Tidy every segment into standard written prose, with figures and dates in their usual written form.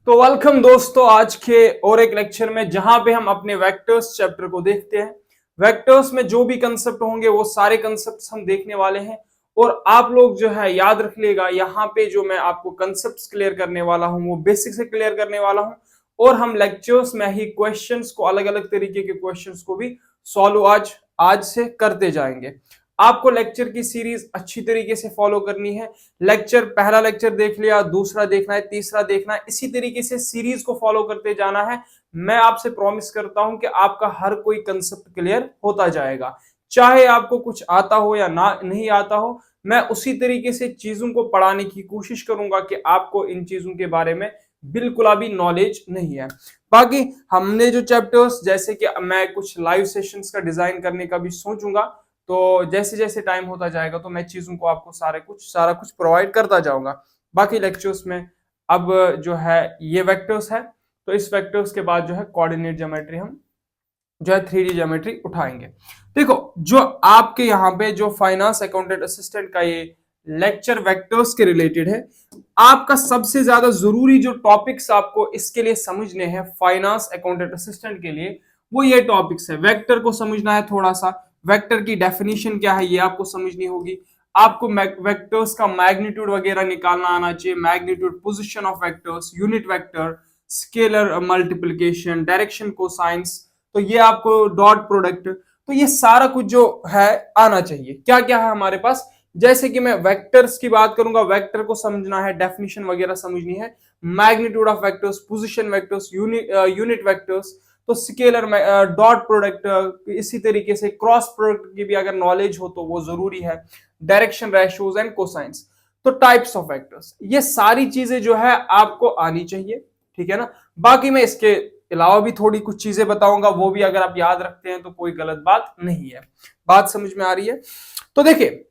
तो वेलकम दोस्तों आज के और एक लेक्चर में जहां पे हम अपने वेक्टर्स चैप्टर को देखते हैं। वेक्टर्स में जो भी कंसेप्ट होंगे वो सारे कंसेप्ट हम देखने वाले हैं। और आप लोग जो है याद रख लेगा, यहाँ पे जो मैं आपको कंसेप्ट क्लियर करने वाला हूँ वो बेसिक से क्लियर करने वाला हूँ। और हम लेक्चर्स में ही क्वेश्चंस को, अलग अलग तरीके के क्वेश्चंस को भी सॉल्व आज से करते जाएंगे। आपको लेक्चर की सीरीज अच्छी तरीके से फॉलो करनी है। पहला लेक्चर देख लिया, दूसरा देखना है, तीसरा देखना है, इसी तरीके से सीरीज को फॉलो करते जाना है। मैं आपसे प्रॉमिस करता हूं कि आपका हर कोई कंसेप्ट क्लियर होता जाएगा, चाहे आपको कुछ आता हो या ना नहीं आता हो। मैं उसी तरीके से चीजों को पढ़ाने की कोशिश करूंगा कि आपको इन चीजों के बारे में बिल्कुल अभी नॉलेज नहीं है। बाकी हमने जो चैप्टर्स, जैसे कि मैं कुछ लाइव सेशंस का डिजाइन करने का भी सोचूंगा, तो जैसे जैसे टाइम होता जाएगा तो मैं चीजों को आपको सारा कुछ प्रोवाइड करता जाऊंगा। बाकी लेक्चर्स में अब जो है ये वेक्टर्स है, तो इस वेक्टर्स के बाद जो है कोऑर्डिनेट ज्योमेट्री हम जो है 3D ज्योमेट्री उठाएंगे। देखो, जो आपके यहाँ पे जो फाइनेंस अकाउंटेंट असिस्टेंट का ये लेक्चर वेक्टर्स के रिलेटेड है, आपका सबसे ज्यादा जरूरी जो टॉपिक्स आपको इसके लिए समझने हैं फाइनेंस अकाउंटेंट असिस्टेंट के लिए, वो ये टॉपिक्स है। वेक्टर को समझना है थोड़ा सा, वेक्टर की डेफिनेशन क्या है ये आपको समझनी होगी। आपको वेक्टर्स का मैग्नीट्यूड वगैरह निकालना आना चाहिए, magnitude, position of vectors, unit vector, scalar multiplication, direction cosines, तो ये आपको डॉट प्रोडक्ट, तो ये सारा कुछ जो है आना चाहिए। क्या क्या है हमारे पास, जैसे कि मैं वेक्टर्स की बात करूंगा, वेक्टर को समझना है, डेफिनेशन वगैरह समझनी है, magnitude of vectors, position vectors, unit vectors, तो स्केलर में डॉट प्रोडक्ट, इसी तरीके से क्रॉस प्रोडक्ट की भी अगर नॉलेज हो तो वो जरूरी है, डायरेक्शन रेशियोज एंड कोसाइंस, तो टाइप्स ऑफ वेक्टर्स, ये सारी चीजें जो है आपको आनी चाहिए, ठीक है ना। बाकी मैं इसके अलावा भी थोड़ी कुछ चीजें बताऊंगा, वो भी अगर आप याद रखते हैं तो कोई गलत बात नहीं है। बात समझ में आ रही है? तो देखिए,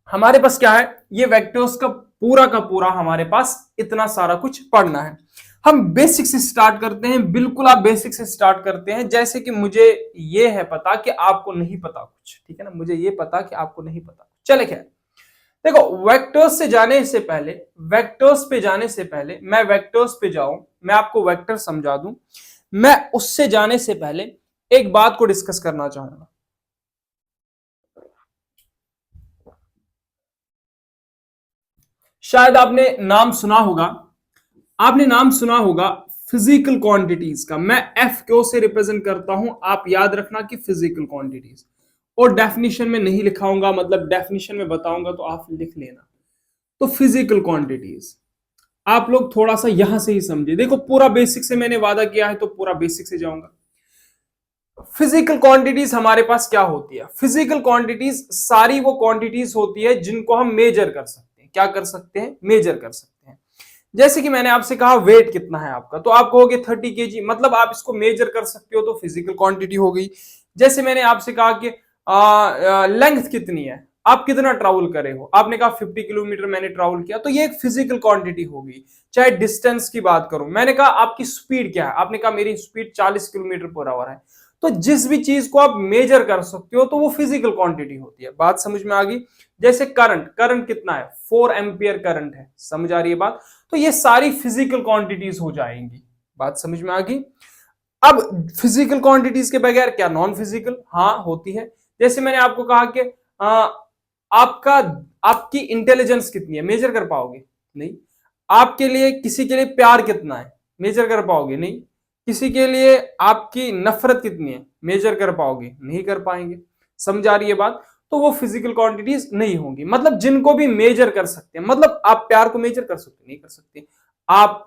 हमारे पास क्या है, ये वेक्टर्स का पूरा हमारे पास इतना सारा कुछ पढ़ना है। हम बेसिक से स्टार्ट करते हैं, बिल्कुल आप बेसिक से स्टार्ट करते हैं। जैसे कि मुझे ये है पता कि आपको नहीं पता कुछ, ठीक है ना, मुझे ये पता कि आपको नहीं पता। चले क्या, देखो, वेक्टर्स पे जाने से पहले मैं वेक्टर्स पे जाऊं, मैं आपको वेक्टर समझा दूं, मैं उससे जाने से पहले एक बात को डिस्कस करना चाहूंगा। शायद आपने नाम सुना होगा फिजिकल क्वांटिटीज का। मैं एफ क्यू से रिप्रेजेंट करता हूं, आप याद रखना कि फिजिकल क्वांटिटीज, और डेफिनेशन में नहीं लिखाऊंगा, मतलब डेफिनेशन में बताऊंगा तो आप लिख लेना। तो फिजिकल क्वांटिटीज आप लोग थोड़ा सा यहां से ही समझे। देखो, पूरा बेसिक से मैंने वादा किया है तो पूरा बेसिक से जाऊंगा। फिजिकल क्वांटिटीज हमारे पास क्या होती है? फिजिकल क्वांटिटीज सारी वो क्वांटिटीज होती है जिनको हम मेजर कर सकते हैं। क्या कर सकते हैं? मेजर कर सकते हैं। जैसे कि मैंने आपसे कहा वेट कितना है आपका, तो आप कहोगे 30 kg, मतलब आप इसको मेजर कर सकते हो, तो फिजिकल क्वांटिटी हो गई। जैसे मैंने आपसे कहा कि लेंथ कितनी है, आप कितना ट्रैवल करे हो, आपने कहा 50 किलोमीटर मैंने ट्रैवल किया, तो ये एक फिजिकल क्वांटिटी होगी। चाहे डिस्टेंस की बात करूं, मैंने कहा आपकी स्पीड क्या है, आपने कहा मेरी स्पीड 40 किलोमीटर पर आवर है। तो जिस भी चीज को आप मेजर कर सकते हो तो वो फिजिकल क्वांटिटी होती है। बात समझ में आ गई? जैसे करंट कितना है, 4 एम्पियर करंट है, समझ आ रही है बात? तो ये सारी फिजिकल क्वांटिटीज हो जाएंगी। बात समझ में आ गई? अब फिजिकल क्वांटिटीज के बगैर क्या नॉन फिजिकल हाँ होती है। जैसे मैंने आपको कहा कि आपका आपकी इंटेलिजेंस कितनी है, मेजर कर पाओगे? नहीं। आपके लिए किसी के लिए प्यार कितना है, मेजर कर पाओगे? नहीं। किसी के लिए आपकी नफरत कितनी है, मेजर कर पाओगे? नहीं कर पाएंगे। समझ आ रही है बात? तो वो फिजिकल क्वांटिटीज नहीं होंगी। मतलब जिनको भी मेजर कर सकते हैं, मतलब आप प्यार को मेजर कर सकते? नहीं कर सकते। आप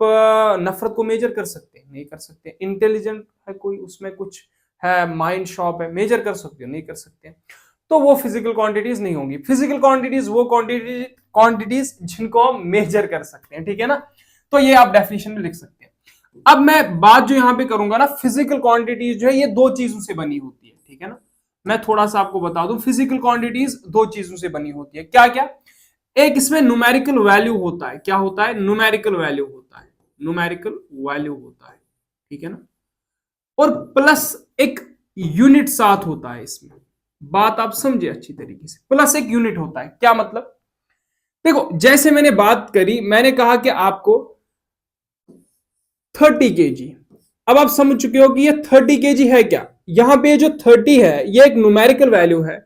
नफरत को मेजर कर सकते? नहीं कर सकते। इंटेलिजेंट है कोई, उसमें कुछ है, माइंड शॉप है, मेजर कर सकते हो? नहीं कर सकते। तो वो फिजिकल क्वांटिटीज नहीं होंगी। फिजिकल क्वांटिटीज वो क्वांटिटीज जिनको हम मेजर कर सकते हैं, ठीक है ना। तो ये आप डेफिनेशन में लिख सकते हैं। अब मैं बात जो यहां पे करूंगा ना, फिजिकल क्वांटिटीज जो है ये दो चीजों से बनी होती है, ठीक है ना। मैं थोड़ा सा आपको बता दूं, फिजिकल क्वांटिटीज दो चीजों से बनी होती है। क्या क्या? एक इसमें न्यूमेरिकल वैल्यू होता है। क्या होता है? न्यूमेरिकल वैल्यू होता है। न्यूमेरिकल वैल्यू होता है, ठीक है ना। और प्लस एक यूनिट साथ होता है इसमें। बात आप समझे अच्छी तरीके से, प्लस एक यूनिट होता है। क्या मतलब? देखो, जैसे मैंने बात करी, मैंने कहा कि आपको 30 kg। अब आप समझ चुके हो कि ये 30 kg है क्या। यहां पे जो 30 है ये एक न्यूमेरिकल वैल्यू है,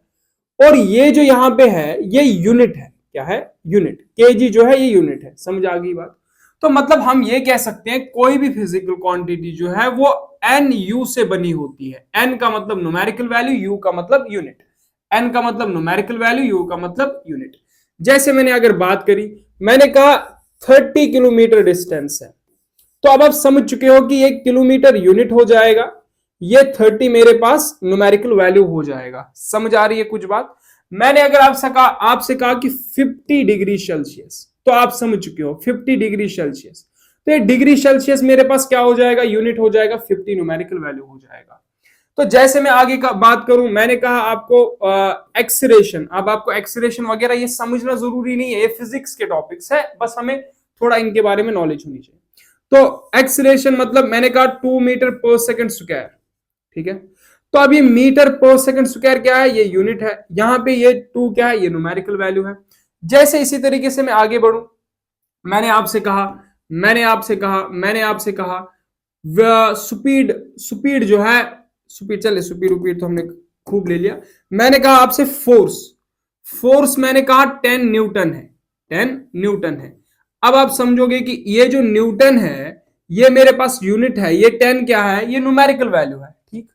और ये जो यहां पे है ये यूनिट है। क्या है? यूनिट। केजी जो है ये यूनिट है। समझ आ गई बात। तो मतलब हम ये कह सकते हैं कोई भी फिजिकल क्वांटिटी जो है वो एन यू से बनी होती है। एन का मतलब न्यूमेरिकल वैल्यू, यू का मतलब यूनिट। एन का मतलब न्यूमेरिकल वैल्यू, यू का मतलब यूनिट। जैसे मैंने अगर बात करी, मैंने कहा 30 किलोमीटर डिस्टेंस है, तो अब आप समझ चुके हो कि 1 किलोमीटर यूनिट हो जाएगा, ये 30 मेरे पास न्यूमेरिकल वैल्यू हो जाएगा। समझ आ रही है कुछ बात। मैंने अगर आपसे कहा कि 50 डिग्री सेल्सियस, तो आप समझ चुके हो 50 डिग्री सेल्सियस, तो ये डिग्री सेल्सियस मेरे पास क्या हो जाएगा, यूनिट हो जाएगा, 50 न्यूमेरिकल वैल्यू हो जाएगा। तो जैसे मैं आगे का बात करूं, मैंने कहा आपको एक्सीलरेशन। अब आपको एक्सीलरेशन वगैरह ये समझना जरूरी नहीं है, ये फिजिक्स के टॉपिक्स है, बस हमें थोड़ा इनके बारे में नॉलेज होनी चाहिए। तो एक्सीलरेशन मतलब मैंने कहा 2 मीटर पर सेकंड स्क्वायर। ठीक है, तो अब ये मीटर पर सेकंड स्क्वायर क्या है, ये यूनिट है। यहां पे ये 2 क्या है, ये न्यूमेरिकल वैल्यू है। जैसे इसी तरीके से मैं आगे बढ़ूं, मैंने आपसे कहा स्पीड जो है, स्पीड तो हमने खूब ले लिया। मैंने कहा आपसे फोर्स मैंने कहा 10 न्यूटन है, 10 न्यूटन है। अब आप समझोगे कि ये जो न्यूटन है ये मेरे पास यूनिट है, ये 10 क्या है, ये न्यूमेरिकल वैल्यू है। ठीक,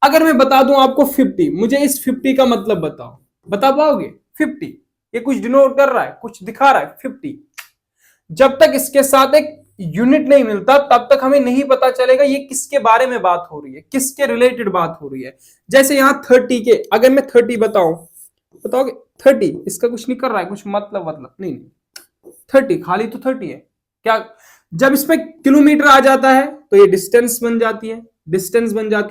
अगर मैं बता दूं आपको 50, मुझे इस 50 का मतलब बताओ, बता पाओगे? 50 ये कुछ डिनोट कर रहा है, कुछ दिखा रहा है 50। जब तक इसके साथ एक यूनिट नहीं मिलता तब तक हमें नहीं पता चलेगा ये किसके बारे में बात हो रही है, किसके रिलेटेड बात हो रही है। जैसे यहां 30 के, अगर मैं 30 बताऊं, बताओगे 30 इसका कुछ नहीं कर रहा है, कुछ मतलब नहीं, 30 खाली तो 30 है क्या। जब इसमें किलोमीटर आ जाता है तो ये डिस्टेंस बन जाती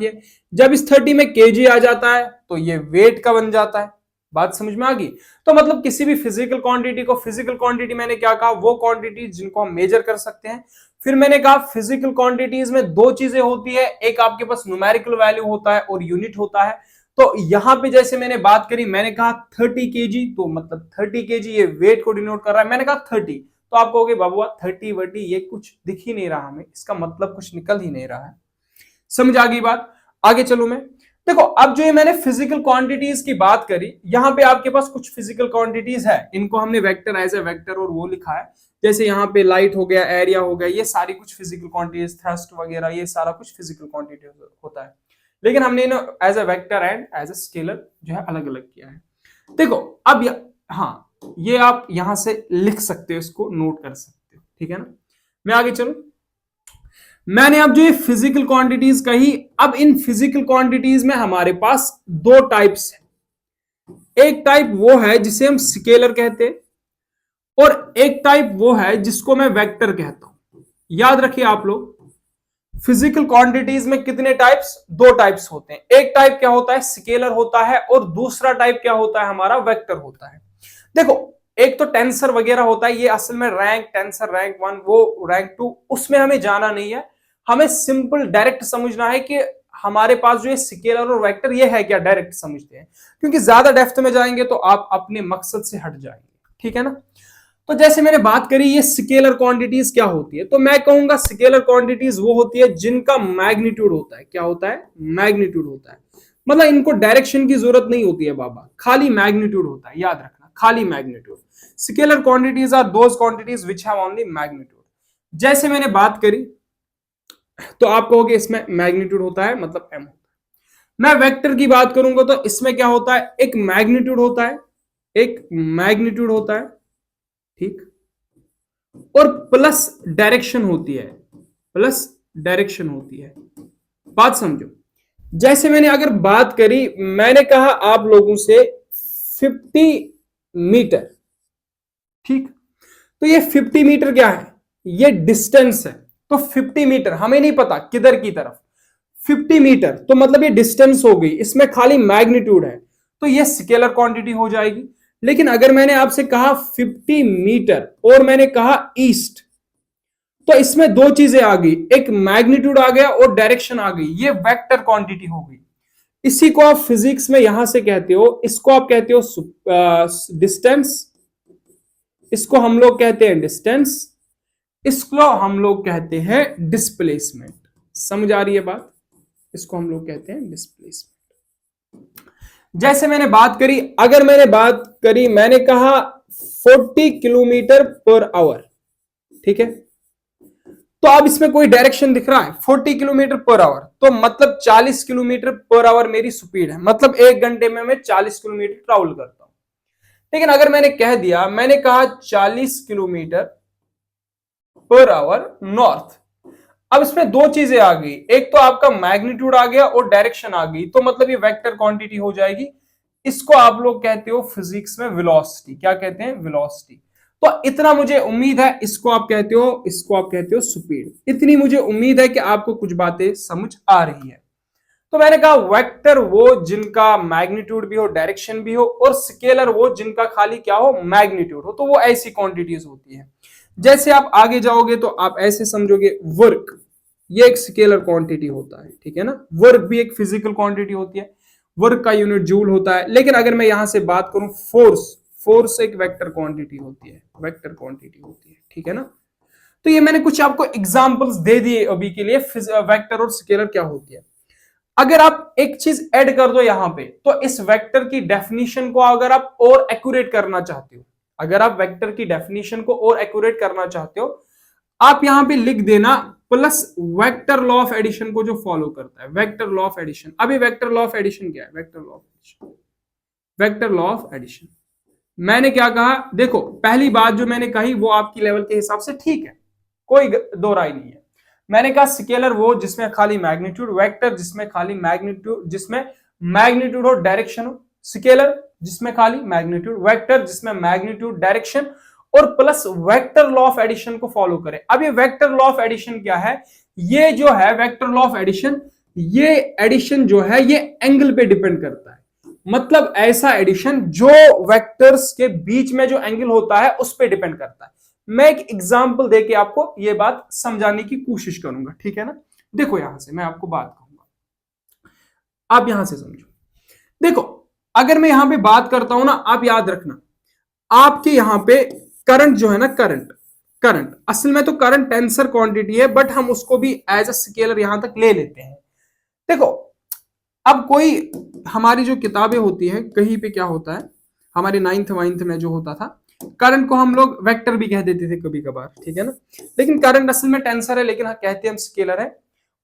है, जब इस 30 में केजी आ जाता है तो ये वेट का बन जाता है। बात समझ में आ गई। तो मतलब किसी भी फिजिकल क्वांटिटी को, फिजिकल क्वांटिटी मैंने क्या कहा, वो क्वांटिटी जिनको हम मेजर कर सकते हैं। फिर मैंने कहा फिजिकल क्वांटिटीज में दो चीजें होती है, एक आपके पास न्यूमेरिकल वैल्यू होता है और यूनिट होता है। तो यहां पे जैसे मैंने बात करी, मैंने कहा 30 केजी, तो मतलब 30 केजी ये वेट को डिनोट कर रहा है। मैंने कहा 30, तो आप कहोगे बाबूआ 30 वर्टी ये कुछ दिख ही नहीं रहा हमें, इसका मतलब कुछ निकल ही नहीं रहा है। समझ आ गई बात। आगे चलो मैं, देखो अब जो ये मैंने फिजिकल क्वांटिटीज की बात करी, यहां पे आपके पास कुछ फिजिकल क्वांटिटीज है, इनको हमने वेक्टर एज ए वेक्टर और वो लिखा है। जैसे यहाँ पे लाइट हो गया, एरिया हो गया, ये सारी कुछ फिजिकल क्वांटिटीज, थ्रस्ट वगैरह, ये सारा कुछ फिजिकल क्वांटिटी होता है। लेकिन हमने as a vector and as a scalar जो है अलग अलग किया है। देखो अब हाँ, ये आप यहां से लिख सकते हो, इसको नोट कर सकते हो, ठीक है ना। मैं आगे चलूं, मैंने अब जो ये फिजिकल क्वांटिटीज कही, अब इन फिजिकल क्वांटिटीज में हमारे पास दो टाइप्स हैं। एक टाइप वो है जिसे हम स्केलर कहते हैं, और एक टाइप वो है जिसको मैं वेक्टर कहता हूं। याद रखिए आप लोग, फिजिकल क्वांटिटीज में कितने टाइप्स, दो टाइप्स होते हैं। एक टाइप क्या होता है, स्केलर होता है, और दूसरा टाइप क्या होता है, हमारा वेक्टर होता है। देखो एक तो टेंसर वगैरह होता है, ये असल में रैंक टेंसर, रैंक 1 वो रैंक 2, उसमें हमें जाना नहीं है। हमें सिंपल डायरेक्ट समझना है कि हमारे पास जो ये स्केलर और वेक्टर ये है क्या, डायरेक्ट समझते हैं, क्योंकि ज्यादा डेप्थ में जाएंगे तो आप अपने मकसद से हट जाएंगे, ठीक है ना। तो जैसे मैंने बात करी ये स्केलर क्वांटिटीज क्या होती है, तो मैं कहूंगा स्केलर क्वांटिटीज वो होती है जिनका मैग्नीट्यूड होता है। क्या होता है, मैग्नीट्यूड होता है। मतलब इनको डायरेक्शन की जरूरत नहीं होती है बाबा, खाली मैग्नीट्यूड होता है, याद रखना, खाली magnitude. Scalar quantities are those quantities which have only magnitude. जैसे मैंने बात करी, तो आप कहोगे इसमें मैग्नीट्यूड होता है, मतलब m होता है। मैं वेक्टर की बात करूंगा तो इसमें क्या होता है, एक मैग्नीट्यूड होता है, एक मैग्नीट्यूड होता है, ठीक, और प्लस डायरेक्शन होती है, प्लस डायरेक्शन होती है। बात समझो, जैसे मैंने अगर बात करी, मैंने कहा आप लोगों से 50 मीटर, ठीक, तो ये 50 मीटर क्या है, ये डिस्टेंस है। तो 50 मीटर हमें नहीं पता किधर की तरफ, 50 मीटर तो मतलब ये डिस्टेंस हो गई, इसमें खाली मैग्नीट्यूड है, तो ये स्केलर क्वांटिटी हो जाएगी। लेकिन अगर मैंने आपसे कहा 50 मीटर और मैंने कहा ईस्ट, तो इसमें दो चीजें आ गई, एक मैग्नीट्यूड आ गया और डायरेक्शन आ गई, ये वेक्टर क्वांटिटी हो गई। इसी को आप फिजिक्स में यहां से कहते हो, इसको आप कहते हो डिस्टेंस, इसको हम लोग कहते हैं डिस्टेंस, इसको हम लोग कहते हैं डिस्प्लेसमेंट। समझ आ रही है बात? इसको हम लोग कहते हैं डिस्प्लेसमेंट। जैसे मैंने बात करी, अगर मैंने बात करी, मैंने कहा 40 किलोमीटर पर आवर, ठीक है, तो अब इसमें कोई डायरेक्शन दिख रहा है 40 किलोमीटर पर आवर, तो मतलब 40 किलोमीटर पर आवर मेरी स्पीड है, मतलब 1 घंटे में मैं 40 किलोमीटर ट्रैवल करता हूं। लेकिन अगर मैंने कह दिया, मैंने कहा 40 किलोमीटर पर आवर नॉर्थ, अब इसमें दो चीजें आ गई, एक तो आपका मैग्नीट्यूड आ गया और डायरेक्शन आ गई, तो मतलब ये वेक्टर क्वांटिटी हो जाएगी। इसको आप लोग कहते हो फिजिक्स में वेलोसिटी। क्या कहते हैं? वेलोसिटी। तो इतना मुझे उम्मीद है, इसको आप कहते हो स्पीड। इतनी मुझे उम्मीद है कि आपको कुछ बातें समझ आ रही है। तो मैंने कहा वेक्टर वो जिनका मैग्नीट्यूड भी हो, डायरेक्शन भी हो, और स्केलर वो जिनका खाली क्या हो, मैग्नीट्यूड हो। तो वो ऐसी क्वांटिटीज होती है। जैसे आप आगे जाओगे तो आप ऐसे समझोगे, वर्क ये एक स्केलर क्वांटिटी होता है, ठीक है ना। वर्क भी एक फिजिकल क्वांटिटी होती है, वर्क का यूनिट जूल होता है। लेकिन अगर मैं यहां से बात करूं फोर्स, फोर्स एक वेक्टर क्वांटिटी होती है, वेक्टर क्वांटिटी होती है, ठीक है ना। तो ये मैंने कुछ आपको एग्जांपल्स दे दिए अभी के लिए, वेक्टर और स्केलर क्या होती है। अगर आप एक चीज ऐड कर दो यहां पे, तो इस वेक्टर की डेफिनेशन को अगर आप और एक्यूरेट करना चाहते हो, अगर आप वेक्टर की डेफिनेशन को और एक्यूरेट करना चाहते हो, आप यहां पे लिख देना plus vector law of addition को जो फॉलो करता है, वेक्टर लॉ ऑफ एडिशन। अभी वेक्टर लॉ ऑफ एडिशन क्या है? Vector law of addition, vector law of addition. मैंने क्या कहा? देखो, पहली बात जो मैंने कही वो आपकी लेवल के हिसाब से ठीक है, कोई दो राय नहीं है। मैंने कहा स्केलर वो जिसमें खाली मैग्नीट्यूड, वेक्टर जिसमें खाली मैग्नीट्यूड, जिसमें मैग्नीट्यूड और डायरेक्शन हो, स्केलर जिसमें खाली मैग्नीट्यूड, वेक्टर जिसमें मैग्नीट्यूड, डायरेक्शन, और plus vector law of addition को फॉलो करें। अब ये वेक्टर लॉ ऑफ एडिशन क्या है? ये जो है वेक्टर लॉ ऑफ एडिशन, ये एडिशन जो है ये एंगल पे डिपेंड करता है। मतलब ऐसा एडिशन जो वेक्टर्स के बीच में जो एंगल होता है उस पर डिपेंड करता है। मैं एक एग्जांपल देके आपको ये बात समझाने की कोशिश करूंगा, ठीक है ना। देखो यहां से मैं आपको बात कहूंगा, आप यहां से समझो। देखो, अगर मैं यहां पे बात करता हूं ना, आप याद रखना, आपके यहां पे करंट जो है ना, करंट, करंट असल में तो करंट टेंसर क्वांटिटी है, बट हम उसको भी एज अ स्केलर यहां तक ले लेते हैं। देखो, अब कोई हमारी जो किताबें होती है, कहीं पे क्या होता है, हमारे 9th वाइन्थ में जो होता था, करंट को हम लोग वेक्टर भी कह देते थे कभी कभार, ठीक है ना। लेकिन करंट असल में टेंसर है, लेकिन कहते हैं हम स्केलर है।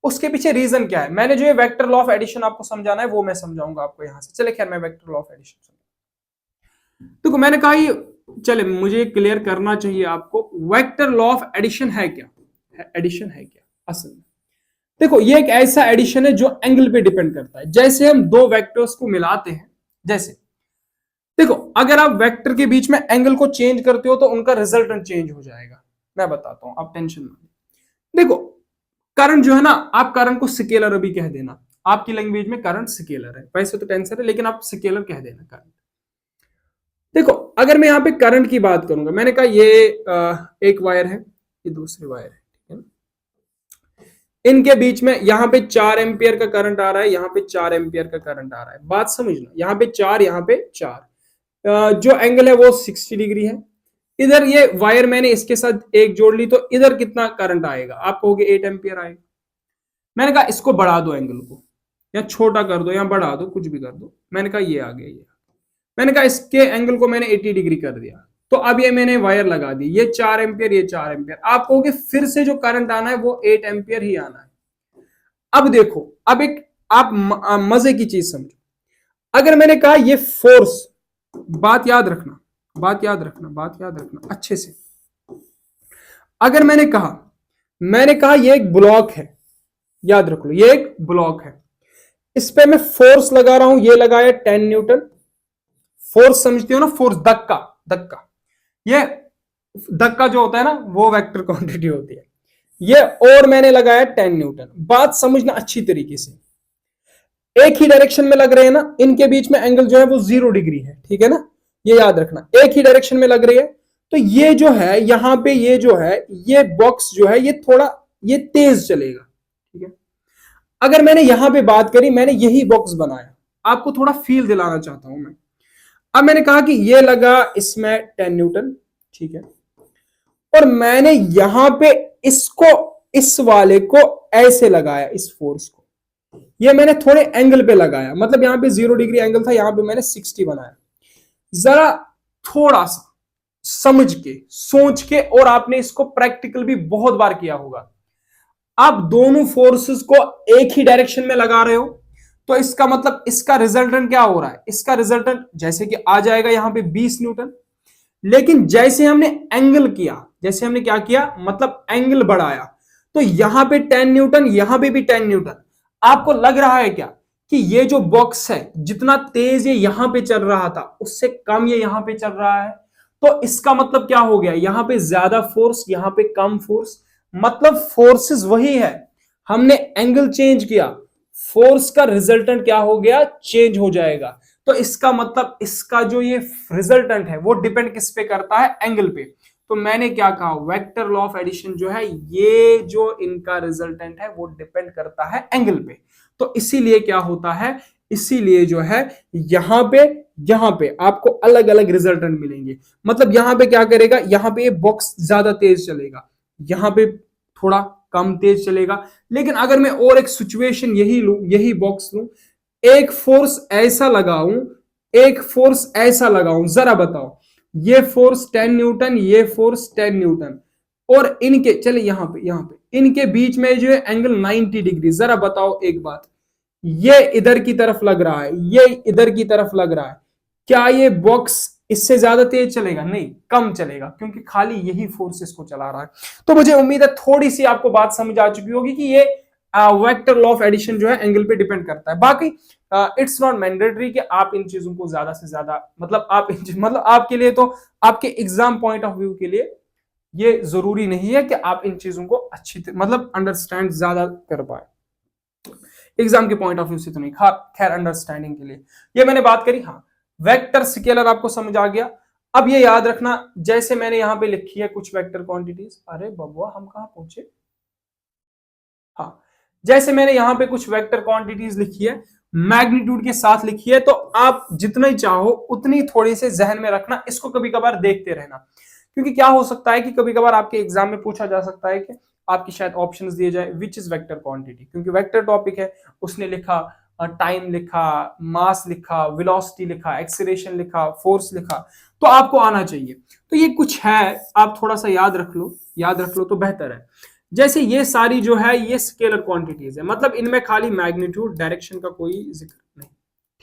उसके पीछे रीजन क्या है? मैंने जो ये वेक्टर लॉ ऑफ एडिशन आपको समझाना है वो मैं समझाऊंगा आपको यहां से। चले खैर, मैं वेक्टर लॉ ऑफ एडिशन देखो, मैंने कहा ये, चले मुझे क्लियर करना चाहिए आपको, वेक्टर लॉ ऑफ एडिशन है क्या, एडिशन है क्या असल में। देखो, ये एक ऐसा एडिशन है जो एंगल पे डिपेंड करता है। जैसे हम दो वेक्टर्स को मिलाते हैं, जैसे देखो, अगर आप वेक्टर के बीच में एंगल को चेंज करते हो तो उनका रिजल्टेंट चेंज हो जाएगा। मैं बताता हूं, आप टेंशन मत। देखो, करंट जो है ना, आप करंट को स्केलर अभी कह देना, आपकी लैंग्वेज में करंट स्केलर है, वैसे तो टेंसर है, लेकिन आप स्केलर कह देना करंट। देखो, अगर मैं यहां पे करंट की बात करूंगा, मैंने कहा ये एक वायर है, ये दूसरी वायर है, ठीक है ना। इनके बीच में यहां पे 4 एम्पियर का करंट आ रहा है, यहां पे 4 एम्पियर का करंट आ रहा है। बात समझना, यहां पे 4, यहां पे 4, जो एंगल है वो 60 डिग्री है। इधर ये वायर मैंने इसके साथ एक जोड़ ली, तो इधर कितना करंट आएगा? आप कहोगे 8 एम्पियर आएगा। मैंने कहा इसको बढ़ा दो, एंगल को या छोटा कर दो या बढ़ा दो, कुछ भी कर दो। मैंने कहा ये आ गया, ये मैंने कहा इसके एंगल को मैंने 80 डिग्री कर दिया, तो अब ये मैंने वायर लगा दी, ये 4 एम्पियर, ये 4 एम्पियर। आप कहोगे फिर से जो करंट आना है वो 8 एम्पियर ही आना है। अब देखो, अब एक आप मजे की चीज समझो। अगर मैंने कहा ये फोर्स, बात याद रखना, बात याद रखना, बात याद रखना अच्छे से। अगर मैंने कहा ये एक ब्लॉक है, याद रख लो ये एक ब्लॉक है, इस पे मैं फोर्स लगा रहा हूं, ये लगाया 10 न्यूटन। फोर्स समझते हो ना, फोर्स, धक्का, धक्का, ये धक्का जो होता है ना वो वेक्टर क्वांटिटी होती है। ये और मैंने लगाया 10 न्यूटन। बात समझना अच्छी तरीके से, एक ही डायरेक्शन में लग रहे हैं ना, इनके बीच में एंगल जो है वो 0 डिग्री है, ठीक है ना। ये याद रखना, एक ही डायरेक्शन में लग रही है, तो ये जो है यहां पे, ये जो है, ये बॉक्स जो है ये थोड़ा ये तेज चलेगा, ठीक है। अगर मैंने यहां पे बात करी, मैंने यही बॉक्स बनाया, आपको थोड़ा फील दिलाना चाहता हूं मैं। अब मैंने कहा कि ये लगा इसमें 10 न्यूटन, ठीक है, और मैंने यहां पे इसको, इस वाले को ऐसे लगाया, इस फोर्स को ये मैंने थोड़े एंगल पे लगाया, मतलब यहां पे 0 डिग्री एंगल था, यहां पे मैंने 60 बनाया। जरा थोड़ा सा समझ के, सोच के, और आपने इसको प्रैक्टिकल भी बहुत बार किया होगा। आप दोनों फोर्सेस को एक ही डायरेक्शन में लगा रहे हो, तो इसका मतलब इसका रिजल्टेंट क्या हो रहा है, इसका रिजल्टेंट जैसे कि आ जाएगा यहां पे 20 न्यूटन। लेकिन जैसे हमने एंगल किया, जैसे हमने क्या किया, मतलब एंगल बढ़ाया, तो यहां पे 10 न्यूटन, यहां पे भी 10 न्यूटन। आपको लग रहा है क्या कि ये जो बॉक्स है, जितना तेज ये यहां पे चल रहा था उससे कम ये यहां पे चल रहा है? तो इसका मतलब क्या हो गया, यहां पे ज्यादा फोर्स, यहां पे कम फोर्स, मतलब फोर्सेस वही है, हमने एंगल चेंज किया, फोर्स का रिजल्टेंट क्या हो गया, चेंज हो जाएगा। तो इसका मतलब इसका जो ये रिजल्टेंट है वो डिपेंड किस पे करता है, एंगल पे। तो मैंने क्या कहा, वेक्टर लॉ ऑफ एडिशन जो है, ये जो इनका रिजल्टेंट है वो डिपेंड करता है एंगल पे। तो इसीलिए क्या होता है, इसीलिए जो है यहां पे आपको अलग अलग रिजल्टेंट मिलेंगे। मतलब यहां पे क्या करेगा, यहां पे ये बॉक्स ज्यादा तेज चलेगा, यहां पे थोड़ा कम तेज चलेगा। लेकिन अगर मैं और एक सिचुएशन यही लू, यही बॉक्स लू, एक फोर्स ऐसा लगाऊं, एक फोर्स ऐसा लगाऊं, जरा बताओ, ये फोर्स 10 न्यूटन, ये फोर्स 10 न्यूटन, और इनके, चले यहां पे इनके बीच में जो है एंगल 90 डिग्री। जरा बताओ एक बात, ये इधर की तरफ लग रहा है, ये इधर की तरफ लग रहा है, क्या ये बॉक्स इससे ज्यादा तेज चलेगा? नहीं, कम चलेगा, क्योंकि खाली यही फोर्स इसको चला रहा है। तो मुझे उम्मीद है थोड़ी सी आपको बात समझ आ चुकी होगी कि ये वेक्टर लॉ ऑफ एडिशन जो है एंगल पे डिपेंड करता है। बाकी इट्स नॉट मैंडेटरी कि आप इन चीजों को ज्यादा से ज्यादा, मतलब आप मतलब आपके लिए, तो आपके एग्जाम पॉइंट ऑफ व्यू के लिए ये जरूरी नहीं है कि आप इन चीजों को अच्छी मतलब अंडरस्टैंड ज्यादा कर पाए, एग्जाम के पॉइंट ऑफ व्यू से तो नहीं, खैर अंडरस्टैंडिंग के लिए ये मैंने बात करी। हाँ, वेक्टर स्केलर आपको समझ आ गया। अब ये याद रखना, जैसे मैंने यहां पे लिखी है कुछ वेक्टर क्वांटिटीज, अरे बबुआ हम कहां पहुंचे, हाँ, जैसे मैंने यहां पे कुछ वेक्टर क्वांटिटीज लिखी है, मैग्नीट्यूड के साथ लिखी है, तो आप जितना ही चाहो उतनी थोड़ी से जहन में रखना, इसको कभी कभार देखते रहना, क्योंकि क्या हो सकता है कि कभी कभार आपके एग्जाम में पूछा जा सकता है कि आपकी शायद ऑप्शंस दिए जाए विच इज वेक्टर क्वांटिटी, क्योंकि वेक्टर टॉपिक है, उसने लिखा टाइम लिखा, मास लिखा, वेलोसिटी लिखा, एक्सीलरेशन लिखा, फोर्स लिखा, तो आपको आना चाहिए। तो ये कुछ है, आप थोड़ा सा याद रख लो, याद रख लो तो बेहतर है। जैसे ये सारी जो है ये स्केलर क्वांटिटीज है, मतलब इनमें खाली मैग्नीट्यूड, डायरेक्शन का कोई जिक्र नहीं,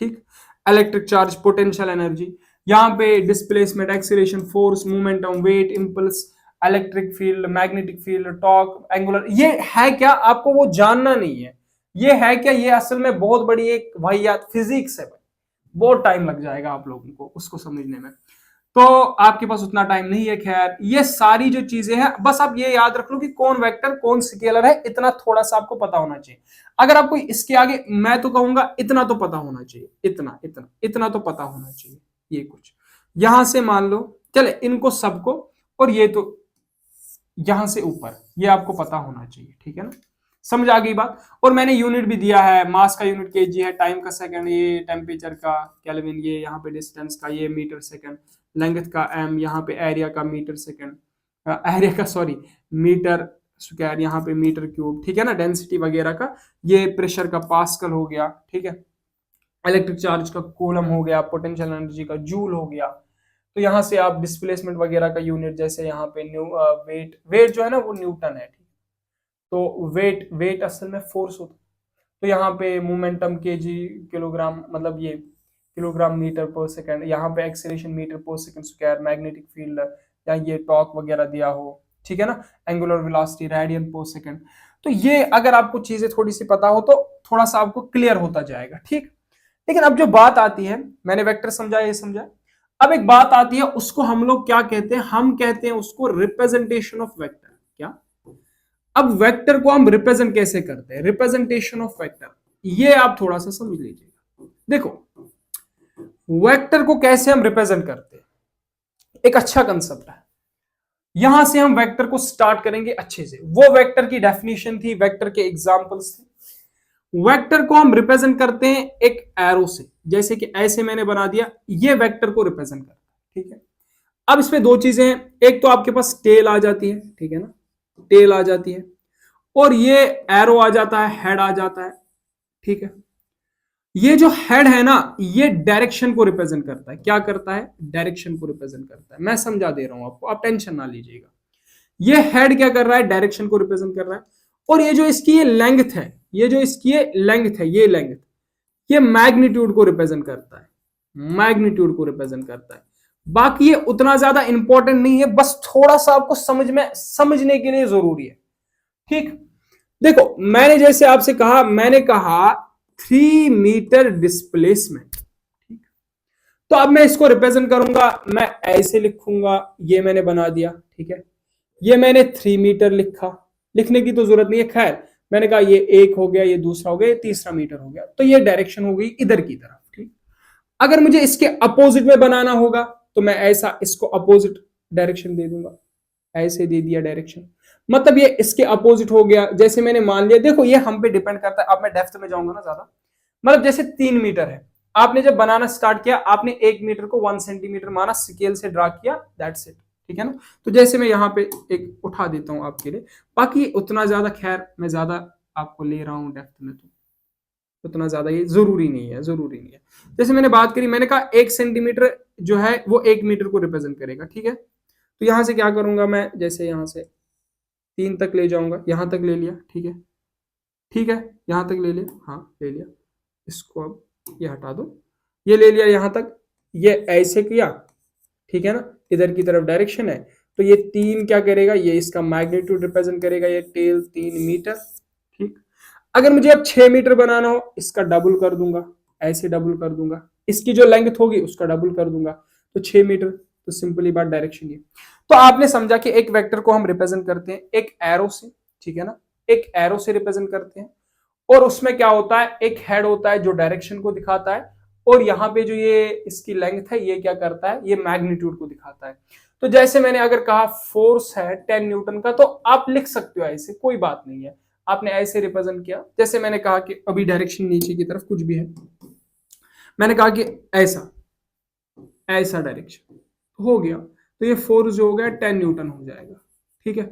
ठीक। इलेक्ट्रिक चार्ज, पोटेंशियल एनर्जी, यहाँ पे displacement, acceleration, force, momentum, weight, impulse, electric field, magnetic field, torque, angular, ये है क्या, आपको वो जानना नहीं है। ये है क्या, ये असल में बहुत बड़ी एक वाहियात फिजिक्स है भाई, बहुत टाइम लग जाएगा आप लोगों को उसको समझने में, तो आपके पास उतना टाइम नहीं है। खैर, ये सारी जो चीजें हैं, बस आप ये याद रख लो कि कौन वेक्टर कौन स्केलर है, इतना थोड़ा सा आपको पता होना चाहिए। अगर आपको इसके आगे, मैं तो कहूंगा इतना तो पता होना चाहिए, इतना इतना इतना तो पता होना चाहिए। ये कुछ यहां से मान लो, चले इनको सबको, और ये तो यहां से ऊपर, ये आपको पता होना चाहिए, ठीक है ना, समझ आ गई बात। और मैंने यूनिट भी दिया है, मास का यूनिट केजी है, टाइम का सेकंड, ये टेम्परेचर का केल्विन, ये यहाँ पे डिस्टेंस का ये मीटर सेकंड, लेंथ का एम, यहाँ पे एरिया का मीटर सेकंड, एरिया का सॉरी मीटर स्क्वायर, यहाँ पे मीटर क्यूब, ठीक है ना, डेंसिटी वगैरह का, ये प्रेशर का पास्कल हो गया, ठीक है, इलेक्ट्रिक चार्ज का कूलम हो गया, पोटेंशियल एनर्जी का जूल हो गया। तो यहाँ से आप डिस्प्लेसमेंट वगैरह का यूनिट, जैसे यहाँ पे वेट, वेट जो है ना वो न्यूटन है, ठीक। तो वेट, वेट असल में फोर्स होता है। तो यहाँ पे मोमेंटम केजी, किलोग्राम, मतलब ये किलोग्राम मीटर पर सेकंड, यहाँ पे एक्सेलरेशन मीटर पर सेकंड स्क्वायर, मैग्नेटिक फील्ड या ये टॉर्क वगैरह दिया हो, ठीक है ना, एंगुलर वेलोसिटी रेडियन पर सेकंड। तो ये अगर आपको चीजें थोड़ी सी पता हो तो थोड़ा सा आपको क्लियर होता जाएगा, ठीक। लेकिन अब जो बात आती है, मैंने वेक्टर समझा, ये समझा, अब एक बात आती है, उसको हम लोग क्या कहते हैं, हम कहते हैं उसको रिप्रेजेंटेशन ऑफ वेक्टर। क्या? अब वेक्टर को हम रिप्रेजेंट कैसे करते हैं, रिप्रेजेंटेशन ऑफ वेक्टर, ये आप थोड़ा सा समझ लीजिएगा। देखो, वेक्टर को कैसे हम रिप्रेजेंट करते हैं, एक अच्छा कंसेप्ट है। यहां से हम वेक्टर को स्टार्ट करेंगे अच्छे से। वो वेक्टर की डेफिनेशन थी, वेक्टर के एग्जांपल्स थे। वेक्टर को हम रिप्रेजेंट करते हैं एक एरो से, जैसे कि ऐसे मैंने बना दिया, ये वेक्टर को रिप्रेजेंट करता है, ठीक है। अब इसमें दो चीजें हैं, एक तो आपके पास टेल आ जाती है, ठीक है ना, टेल आ जाती है, और ये एरो आ जाता है, हेड आ जाता है, ठीक है। ये जो हेड है ना, ये डायरेक्शन को रिप्रेजेंट करता है। क्या करता है? डायरेक्शन को रिप्रेजेंट करता है। मैं समझा दे रहा हूं आपको, आप टेंशन ना लीजिएगा। ये हेड क्या कर रहा है? डायरेक्शन को रिप्रेजेंट कर रहा है। और ये जो इसकी ये लेंथ है, ये जो इसकी ये लेंथ है, ये लेंथ, ये मैग्नीट्यूड को रिप्रेजेंट करता है, मैग्नीट्यूड को रिप्रेजेंट करता है। बाकी ये उतना ज्यादा इंपॉर्टेंट नहीं है, बस थोड़ा सा आपको समझने के लिए जरूरी है, ठीक। देखो, मैंने जैसे आपसे कहा, मैंने कहा 3 मीटर डिस्प्लेसमेंट, ठीक। तो अब मैं इसको रिप्रेजेंट करूंगा, मैं ऐसे लिखूंगा, ये मैंने बना दिया, ठीक है। ये मैंने 3 मीटर लिखा, लिखने की तो जरूरत नहीं है, खैर मैंने कहा ये एक हो गया, ये दूसरा हो गया, ये तीसरा मीटर हो गया, तो ये डायरेक्शन हो गई इधर की तरफ, ठीक। अगर मुझे इसके अपोजिट में बनाना होगा तो मैं ऐसा इसको अपोजिट डायरेक्शन दे दूंगा, ऐसे दे दिया डायरेक्शन, मतलब ये इसके अपोजिट हो गया। जैसे मैंने मान लिया, देखो ये हम पे डिपेंड करता है, अब मैं डेप्थ में जाऊंगा ना ज्यादा, मतलब जैसे 3 मीटर है, आपने जब बनाना स्टार्ट किया, आपने 1 मीटर को 1 सेंटीमीटर माना, स्केल से ड्रा किया, दैट्स इट, ठीक है ना। तो जैसे मैं यहाँ पे एक उठा देता हूं आपके लिए, बाकी उतना ज्यादा, खैर मैं ज्यादा आपको ले रहा हूं डेप्थ में, तो उतना ज्यादा ये जरूरी नहीं है, जरूरी नहीं है। जैसे मैंने बात करी, मैंने कहा 1 सेंटीमीटर जो है वो 1 मीटर को रिप्रेजेंट करेगा, ठीक है। तो यहां से क्या करूंगा मैं, जैसे यहां से 3 तक ले जाऊंगा, यहां तक ले लिया, ठीक है, ठीक है, यहां तक ले लिया, हाँ ले लिया, इसको अब ये हटा दो, ये ले लिया यहां तक, ये ऐसे किया, ठीक है ना, इधर की तरफ डायरेक्शन है, तो ये 3 क्या करेगा, ये इसका मैग्नीट्यूड रिप्रेजेंट करेगा, ये टेल 3 मीटर, ठीक। अगर मुझे अब 6 मीटर बनाना हो, इसका डबल कर दूंगा, ऐसे डबल कर दूंगा, इसकी जो लेंथ होगी उसका डबल कर दूंगा, तो 6 मीटर। तो सिंपली बात डायरेक्शन ये। तो आपने समझा कि एक वेक्टर को हम रिप्रेजेंट करते हैं एक एरो से, ठीक है ना, एक एरो से रिप्रेजेंट करते हैं, और उसमें क्या होता है, एक हेड होता है जो डायरेक्शन को दिखाता है, और यहाँ पे जो ये इसकी लेंथ है, ये क्या करता है, ये मैग्नीट्यूड को दिखाता है। तो जैसे मैंने अगर कहा फोर्स है 10 न्यूटन का, तो आप लिख सकते हो ऐसे, कोई बात नहीं है, आपने ऐसे रिप्रेजेंट किया। जैसे मैंने कहा कि अभी डायरेक्शन नीचे की तरफ कुछ भी है, मैंने कहा कि ऐसा ऐसा डायरेक्शन हो गया, तो ये फोर्स जो हो गया 10 न्यूटन हो जाएगा, ठीक है।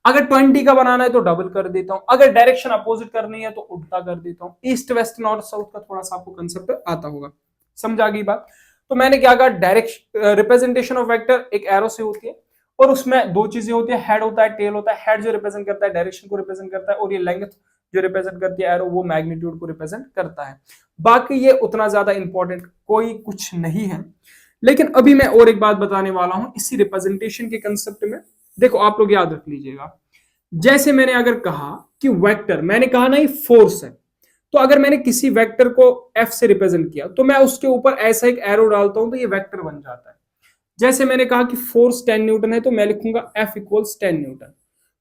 अगर 20 का बनाना है तो डबल कर देता हूं, अगर डायरेक्शन अपोजिट करनी है तो उल्टा कर देता हूं। ईस्ट वेस्ट नॉर्थ साउथ का थोड़ा सा आपको कंसेप्ट आता होगा, समझ आ गई बात। तो मैंने क्या कहा, डायरेक्शन रिप्रेजेंटेशन ऑफ वेक्टर एक एरो से होती है, और उसमें दो चीजें होती है, हेड होता है, टेल होता है। हेड जो रिप्रेजेंट करता है डायरेक्शन को रिप्रेजेंट करता है, और ये लेंथ जो रिप्रेजेंट करती है एरो, वो मैग्नीट्यूड को रिप्रेजेंट करता है। बाकी ये उतना ज्यादा इंपॉर्टेंट कोई कुछ नहीं है। लेकिन अभी मैं और एक बात बताने वाला हूं इसी रिप्रेजेंटेशन के कंसेप्ट में। देखो आप लोग याद रख लीजिएगा, जैसे मैंने अगर कहा कि वेक्टर, मैंने कहा ना ये फोर्स है, तो अगर मैंने किसी वेक्टर को एफ से रिप्रेजेंट किया, तो मैं उसके ऊपर ऐसा एक एरो डालता हूं तो ये वेक्टर बन जाता है। जैसे मैंने कहा कि फोर्स 10 न्यूटन है, तो मैं लिखूंगा एफ इक्वल्स 10 न्यूटन,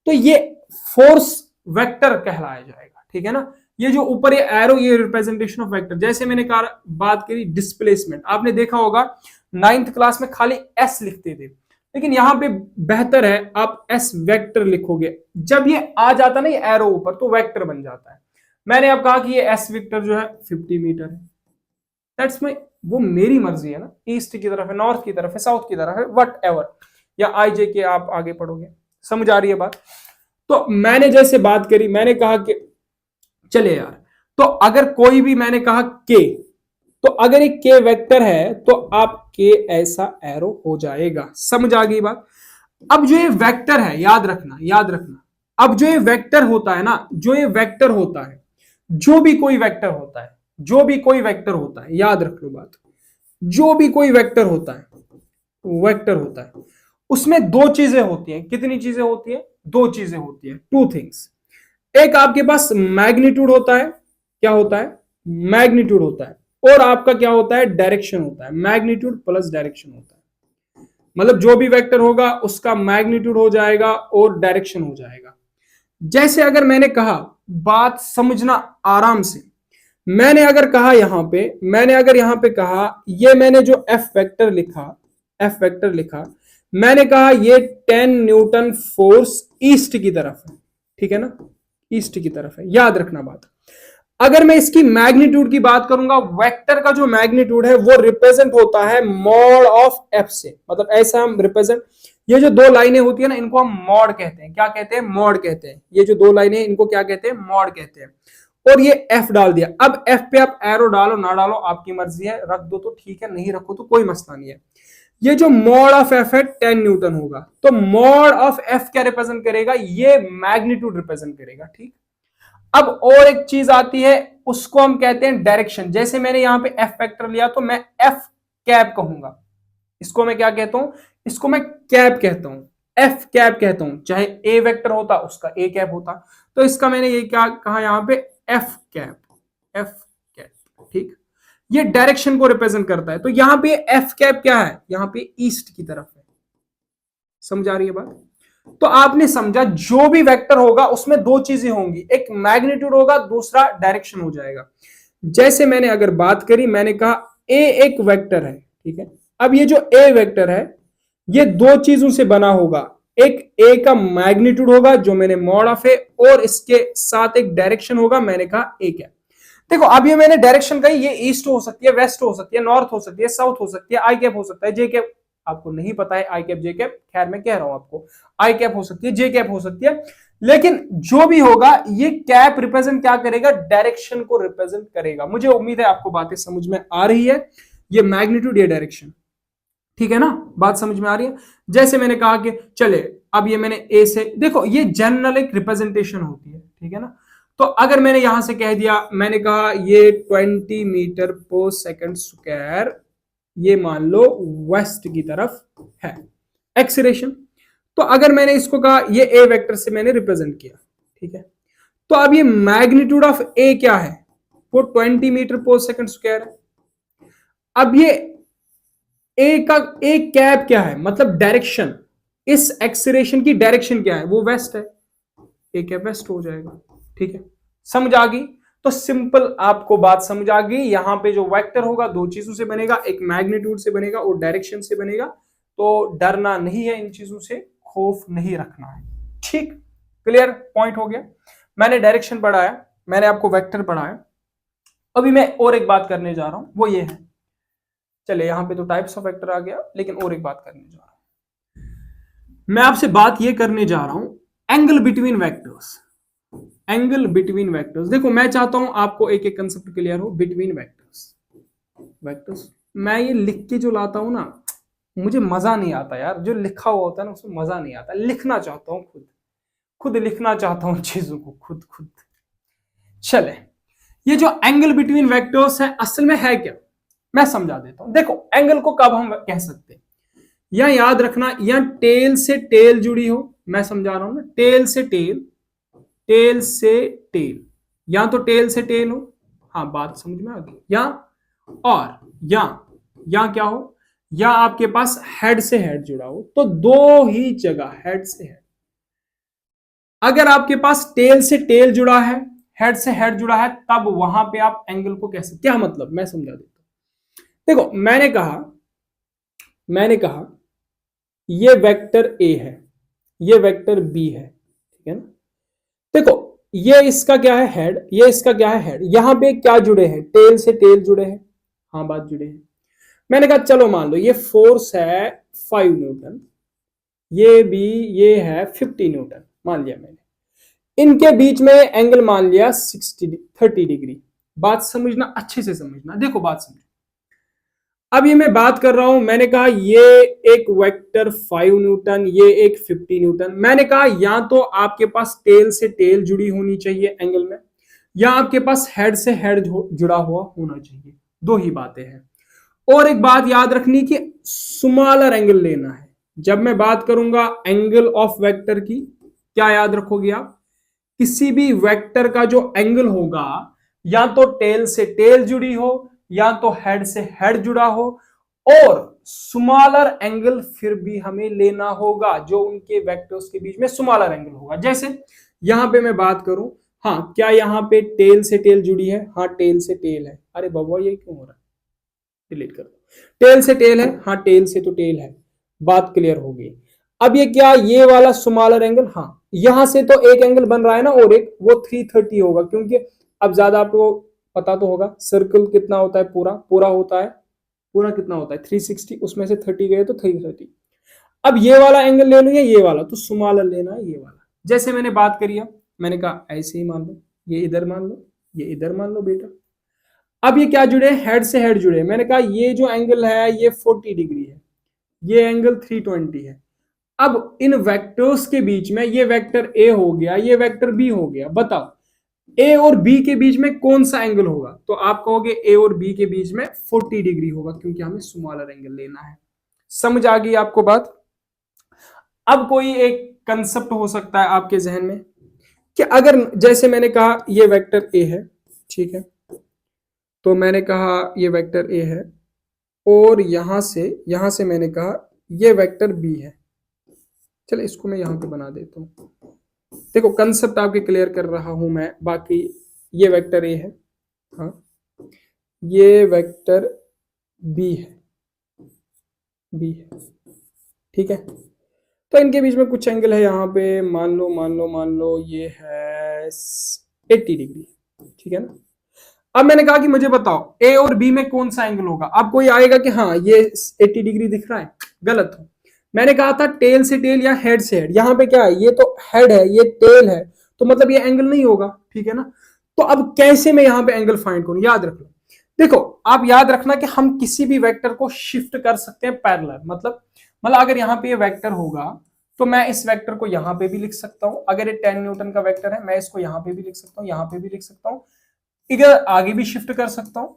तो ये फोर्स वेक्टर कहलाया जाएगा, ठीक है ना। ये जो ऊपर ये एरो, ये रिप्रेजेंटेशन ऑफ वेक्टर। जैसे मैंने कहा, बात करी डिस्प्लेसमेंट, आपने देखा होगा 9th क्लास में खाली एस लिखते थे, लेकिन यहां पे बेहतर है आप एस वेक्टर लिखोगे। जब ये आ जाता ना ये एरो ऊपर, तो वेक्टर बन जाता है। मैंने अब कहा कि ये एस वेक्टर जो है 50 मीटर है, दैट्स माई, वो मेरी मर्जी है ना, ईस्ट की तरफ है, नॉर्थ की तरफ है, साउथ की तरफ है, वट एवर, या आई जे के आप आगे पढ़ोगे, समझ आ रही है बात। तो मैंने जैसे बात करी, मैंने कहा कि चले यार, तो अगर कोई भी, मैंने कहा के, तो अगर एक के वेक्टर है तो आप के ऐसा एरो हो जाएगा, समझ आ गई बात। अब जो ये वेक्टर है, याद रखना, याद रखना, अब जो ये वेक्टर होता है ना, जो ये वेक्टर होता है, जो भी कोई वेक्टर होता है, जो भी कोई वेक्टर होता है, याद रख लो बात, जो भी कोई वेक्टर होता है, वेक्टर होता है, उसमें दो चीजें होती हैं। कितनी चीजें होती है? दो चीजें होती है, टू थिंग्स। एक आपके पास मैग्नीट्यूड होता है, क्या होता है? मैग्नीट्यूड होता है, और आपका क्या होता है? डायरेक्शन होता है। मैग्नीट्यूड प्लस डायरेक्शन होता है, मतलब जो भी वेक्टर होगा उसका मैग्नीट्यूड हो जाएगा और डायरेक्शन हो जाएगा। जैसे अगर मैंने कहा, बात समझना आराम से, मैंने अगर कहा यहां पे, मैंने अगर यहां पे कहा, ये मैंने जो एफ वेक्टर लिखा, एफ वेक्टर लिखा, मैंने कहा ये 10 न्यूटन फोर्स ईस्ट की तरफ है, ठीक है ना, ईस्ट की तरफ है, याद रखना बात। अगर मैं इसकी मैग्नीट्यूड की बात करूंगा, वेक्टर का जो मैग्नीट्यूड है वो रिप्रेजेंट होता है मॉड ऑफ एफ से, मतलब ऐसा हम रिप्रेजेंट, ये जो दो लाइनें होती है ना इनको हम मॉड कहते हैं। क्या कहते हैं? मॉड कहते हैं। ये जो दो लाइनें इनको क्या कहते हैं? मॉड कहते हैं। और ये एफ डाल दिया। अब एफ पे आप एरो डालो ना डालो आपकी मर्जी है, रख दो तो ठीक है, नहीं रखो तो कोई मसला नहीं है। ये जो मॉड ऑफ एफ है 10 न्यूटन होगा, तो मॉड ऑफ एफ क्या रिप्रेजेंट करेगा? ये मैग्नीट्यूड रिप्रेजेंट करेगा। ठीक। अब और एक चीज आती है, उसको हम कहते हैं डायरेक्शन। जैसे मैंने यहां पे एफ वेक्टर लिया तो मैं एफ कैप कहूंगा। इसको मैं क्या कहता हूं? इसको मैं कैप कहता हूं, एफ कैप कहता हूं। चाहे ए वेक्टर होता उसका ए कैप होता, तो इसका मैंने ये क्या कहा यहां पे? F cap, F cap. ठीक। ये डायरेक्शन को रिप्रेजेंट करता है। तो यहां पे एफ कैप क्या है? यहां पे ईस्ट की तरफ है। समझ आ रही है बात? तो आपने समझा, जो भी वेक्टर होगा उसमें दो चीजें होंगी, एक मैग्नीट्यूड होगा, दूसरा डायरेक्शन हो जाएगा। जैसे मैंने अगर बात करी, मैंने कहा ए एक वेक्टर है। ठीक है। अब ये जो ए वेक्टर है ये दो चीजों से बना होगा। एक ए का मैग्नीट्यूड होगा जो मैंने मॉड ऑफ ए, और इसके साथ एक डायरेक्शन होगा, मैंने कहा ए क्या। देखो अब ये मैंने डायरेक्शन कही, ये ईस्ट हो सकती है, वेस्ट हो सकती है, नॉर्थ हो सकती है, साउथ हो सकती है, आई कैप हो सकता है, जे कैप आपको नहीं पता है, आई कैप जे कैप, खैर मैं कह रहा हूं आपको, आई कैप हो सकती है, जे कैप हो सकती है। लेकिन जो भी होगा ये कैप रिप्रेजेंट क्या करेगा? डायरेक्शन को रिप्रेजेंट करेगा। मुझे उम्मीद है आपको बातें समझ में आ रही है। ये मैग्नीट्यूड, ये डायरेक्शन, ठीक है ना? बात समझ में आ रही है? जैसे मैंने कहा कि चले अब ये मैंने ए से, देखो ये जनरल एक रिप्रेजेंटेशन होती है, ठीक है ना? तो अगर मैंने यहां से कह दिया, मैंने कहा ये 20 मीटर पर सेकंड स्क्वायर, ये मान लो वेस्ट की तरफ है एक्सीलरेशन। तो अगर मैंने इसको कहा ये ए वेक्टर से मैंने रिप्रेजेंट किया, ठीक है, तो अब ये मैग्नीट्यूड ऑफ ए क्या है? वो 20 मीटर पर सेकंड स्क्वायर है। अब ये ए का ए कैप क्या है? मतलब डायरेक्शन, इस एक्सीलरेशन की डायरेक्शन क्या है? वो वेस्ट है, ए कैप वेस्ट हो जाएगा। ठीक है, समझ आ गई? तो सिंपल आपको बात समझ आ गई। यहां पे जो वेक्टर होगा दो चीजों से बनेगा, एक मैग्नीट्यूड से बनेगा और डायरेक्शन से बनेगा। तो डरना नहीं है इन चीजों से, खौफ नहीं रखना है। ठीक, क्लियर पॉइंट हो गया। मैंने डायरेक्शन पढ़ाया, मैंने आपको वेक्टर पढ़ाया। अभी मैं और एक बात करने जा रहा हूं, वो ये है, चले यहां पे तो टाइप्स ऑफ वेक्टर आ गया, लेकिन और एक बात करने जा रहा हूं। मैं आपसे बात ये करने जा रहा हूं angle between vectors. Angle between vectors, देखो मैं चाहता हूं आपको एक एक कंसेप्ट क्लियर हो। बिटवीन वेक्टर्स, वेक्टर्स मैं ये लिख के जो लाता हूं ना, मुझे मजा नहीं आता यार। जो लिखा हुआ होता है ना उसमें मजा नहीं आता। लिखना चाहता हूं खुद, खुद लिखना चाहता हूं चीजों को, खुद खुद। चले, ये जो एंगल बिटवीन वेक्टर्स है असल में है क्या, मैं समझा देता हूं। देखो एंगल को कब हम कह सकते हैं, या याद रखना, या टेल से टेल जुड़ी हो, मैं समझा रहा हूं ना, टेल से टेल, टेल से टेल, या तो टेल से टेल हो, हाँ बात समझ में आ गई, या और या क्या हो, या आपके पास हेड से हेड जुड़ा हो। तो दो ही जगह हेड से हेड, अगर आपके पास टेल से टेल जुड़ा है, हेड से हेड जुड़ा है, तब वहां पे आप एंगल को कह सकते। क्या मतलब, मैं समझा देता हूं। देखो मैंने कहा ये वेक्टर ए है, ये वेक्टर बी है, ठीक है ना? देखो ये इसका क्या है? हेड। ये इसका क्या है? हेड। यहां पे क्या जुड़े हैं? टेल से टेल जुड़े हैं, हाँ बात जुड़े हैं। मैंने कहा चलो मान लो ये फोर्स है 5 न्यूटन, ये भी ये है 50 न्यूटन मान लिया मैंने। इनके बीच में एंगल मान लिया 30 डिग्री। बात समझना, अच्छे से समझना, देखो बात समझो। अब ये मैं बात कर रहा हूं, मैंने कहा ये एक वेक्टर 5 न्यूटन, ये एक 50 न्यूटन। मैंने कहा या तो आपके पास टेल से टेल जुड़ी होनी चाहिए एंगल में, या आपके पास हेड से हेड जुड़ा हुआ होना चाहिए। दो ही बातें हैं। और एक बात याद रखनी कि स्मॉलर एंगल लेना है। जब मैं बात करूंगा एंगल ऑफ वेक्टर की, क्या याद रखोगे आप? किसी भी वेक्टर का जो एंगल होगा, या तो टेल से टेल जुड़ी हो, या तो हेड से हेड जुड़ा हो, और स्मॉलर एंगल फिर भी हमें लेना होगा जो उनके वेक्टर्स के बीच में स्मॉलर एंगल होगा। जैसे यहां पे मैं बात करूं, हाँ क्या यहां पे टेल से टेल जुड़ी है? हाँ टेल से टेल है। अरे बाबा ये क्यों हो रहा है, डिलीट कर दो। टेल से टेल है, हाँ टेल से तो टेल है। बात क्लियर होगी। अब ये क्या, ये वाला स्मॉलर एंगल, हाँ यहां से तो एक एंगल बन रहा है ना, और एक वो 330 होगा, क्योंकि अब ज्यादा आपको पता तो होगा, सर्कल कितना होता है, पूरा पूरा होता है, पूरा कितना होता है 360, उसमें से 30 गए तो 330। अब ये वाला एंगल ले लो या ये वाला, तो स्मॉलर लेना है ये वाला। जैसे मैंने बात करी है, मैंने कहा ऐसे ही मान लो, ये इधर मान लो, ये इधर मान लो बेटा। अब ये क्या जुड़े, हेड से हेड जुड़े। मैंने कहा ये जो एंगल है ये 40 डिग्री है, ये एंगल 320 है। अब इन वेक्टर्स के बीच में ये वेक्टर ए हो गया, ये वेक्टर बी हो गया, बताओ ए और बी के बीच में कौन सा एंगल होगा? तो आप कहोगे ए और बी के बीच में 40 डिग्री होगा, क्योंकि हमें स्मॉलर एंगल लेना है। समझ आ गई आपको बात? अब कोई एक कंसेप्ट हो सकता है आपके जहन में कि अगर जैसे मैंने कहा ये वेक्टर ए है, ठीक है, तो मैंने कहा ये वेक्टर ए है, और यहां से मैंने कहा ये वेक्टर बी है। चलो इसको मैं यहां पे बना देता हूं। देखो कंसेप्ट आपके क्लियर कर रहा हूं मैं। बाकी ये वेक्टर ए है, हाँ, ये वेक्टर बी है, बी है, ठीक है। तो इनके बीच में कुछ एंगल है यहाँ पे, मान लो ये है 80 डिग्री, ठीक है ना। अब मैंने कहा कि मुझे बताओ ए और बी में कौन सा एंगल होगा। अब कोई आएगा कि हाँ ये 80 डिग्री दिख रहा है, गलत हो। मैंने कहा था टेल से टेल या हेड से हेड, यहाँ पे क्या है, ये तो हेड है, ये टेल है, तो मतलब ये एंगल नहीं होगा, ठीक है ना। तो अब कैसे मैं यहाँ पे एंगल फाइंड करूं, याद रख लो। देखो आप याद रखना कि हम किसी भी वेक्टर को शिफ्ट कर सकते हैं पैरेलल, मतलब अगर यहाँ पे ये वेक्टर होगा तो मैं इस वेक्टर को यहाँ पे भी लिख सकता हूं। अगर ये 10 न्यूटन का वेक्टर है, मैं इसको यहाँ पे भी लिख सकता हूँ, यहाँ पे भी लिख सकता हूँ, इधर आगे भी शिफ्ट कर सकता हूं,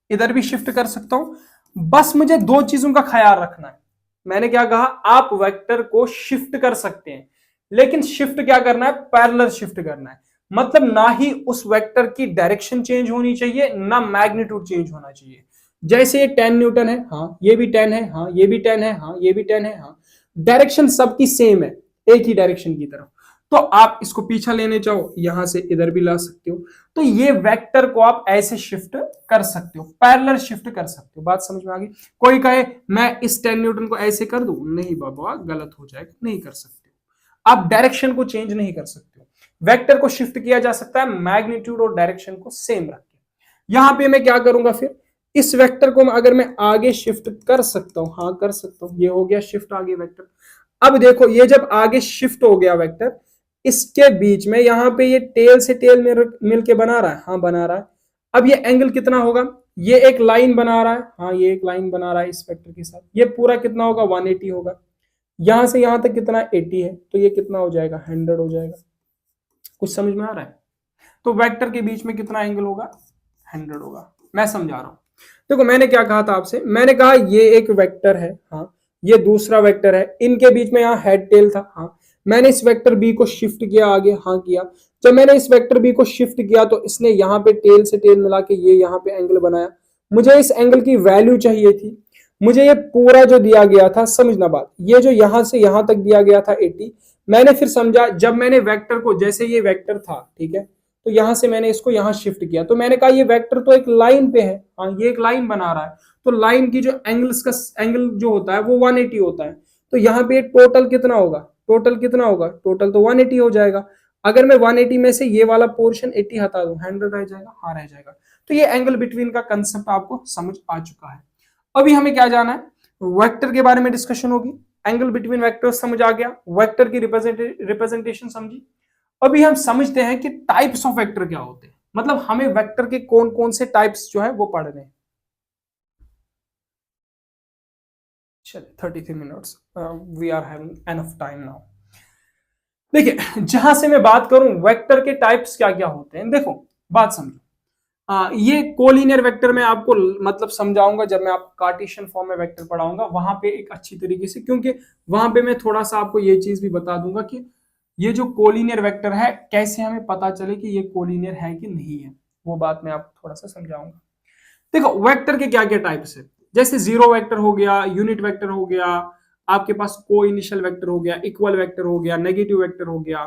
इधर भी शिफ्ट कर सकता हूं। बस मुझे दो चीजों का ख्याल रखना है। मैंने क्या कहा, आप वेक्टर को शिफ्ट कर सकते हैं, लेकिन शिफ्ट क्या करना है, पैरेलल शिफ्ट करना है। मतलब ना ही उस वेक्टर की डायरेक्शन चेंज होनी चाहिए, ना मैग्नीट्यूड चेंज होना चाहिए। जैसे ये 10 न्यूटन है, हाँ ये भी 10 है, हाँ ये भी 10 है, हाँ ये भी 10 है, हाँ डायरेक्शन सबकी सेम है, एक ही डायरेक्शन की तरफ। तो आप इसको पीछा लेने चाहो, यहां से इधर भी ला सकते हो। तो ये वेक्टर को आप ऐसे शिफ्ट कर सकते हो, पैरेलल शिफ्ट कर सकते हो। बात समझ में आ गई? कोई कहे मैं इस 10 न्यूटन को ऐसे कर दूं, नहीं बाबा गलत हो जाएगा, नहीं कर सकते हो। आप डायरेक्शन को चेंज नहीं कर सकते हो। वेक्टर को शिफ्ट किया जा सकता है मैग्नीट्यूड और डायरेक्शन को सेम रख के। यहां पे मैं क्या करूंगा फिर, इस वेक्टर को अगर मैं आगे शिफ्ट कर सकता हूं, हाँ कर सकता हूं, ये हो गया शिफ्ट आगे वेक्टर। अब देखो ये जब आगे शिफ्ट हो गया वेक्टर, इसके बीच में यहां पे ये टेल से टेल मिल के बना रहा है, हाँ बना रहा है। अब ये एंगल कितना होगा, ये एक लाइन बना रहा है, हाँ ये एक लाइन बना रहा है इस वेक्टर के साथ, ये पूरा कितना होगा 180 होगा। यहां से यहां तक कितना 80 है, तो ये कितना हो जाएगा 100 हो जाएगा। कुछ समझ में आ रहा है? तो वेक्टर के बीच में कितना एंगल होगा, 100 होगा। मैं समझा रहा हूं। देखो मैंने क्या कहा था आपसे, मैंने कहा ये एक वेक्टर है, हाँ ये दूसरा वेक्टर है, इनके बीच में यहाँ हेड टेल था, हाँ मैंने इस वेक्टर बी को शिफ्ट किया आगे, हाँ किया। जब मैंने इस वेक्टर बी को शिफ्ट किया तो इसने यहाँ पे टेल से टेल मिला के ये यहाँ पे एंगल बनाया। मुझे इस एंगल की वैल्यू चाहिए थी, मुझे ये पूरा जो दिया गया था, समझना बात, ये जो यहां से यहां तक दिया गया था 80, मैंने फिर समझा जब मैंने वेक्टर को, जैसे ये वेक्टर था, ठीक है, तो यहां से मैंने इसको यहां शिफ्ट किया, तो मैंने कहा ये वेक्टर तो एक लाइन पे है, हाँ ये एक लाइन बना रहा है, तो लाइन की जो एंगल्स का एंगल जो होता है वो 180 होता है। तो यहाँ पे टोटल कितना होगा, टोटल कितना होगा, टोटल तो 180 हो जाएगा। अगर मैं 180 में से ये वाला पोर्शन 80 हटा दूं, 100 रह जाएगा, हाँ रह जाएगा। तो ये एंगल बिटवीन का कंसेप्ट आपको समझ आ चुका है। अभी हमें क्या जाना है, वेक्टर के बारे में डिस्कशन होगी। एंगल बिटवीन वेक्टर्स समझ आ गया, वेक्टर की रिप्रेजेंटेशन समझी। अभी हम समझते हैं कि टाइप्स ऑफ वेक्टर क्या होते हैं, मतलब हमें वेक्टर के कौन कौन से टाइप्स जो है वो पढ़ने हैं। चलिए 33 minutes, we are having enough time now. देखिए जहां से मैं बात करूं वेक्टर के टाइप्स क्या क्या होते हैं, देखो बात समझो। ये कोलिनियर वेक्टर में आपको मतलब समझाऊंगा जब मैं आप कार्टेशियन फॉर्म में वेक्टर पढ़ाऊंगा वहां पे एक अच्छी तरीके से, क्योंकि वहां पे मैं थोड़ा सा आपको ये चीज भी बता दूंगा कि ये जो कोलिनियर वेक्टर है कैसे हमें पता चले कि ये कोलिनियर है कि नहीं है, वो बात मैं आपको थोड़ा सा समझाऊंगा। देखो वेक्टर के क्या क्या टाइप्स है, जैसे जीरो वेक्टर हो गया, यूनिट वेक्टर हो गया, आपके पास को इनिशियल वेक्टर हो गया, इक्वल वेक्टर हो गया, नेगेटिव वेक्टर हो गया,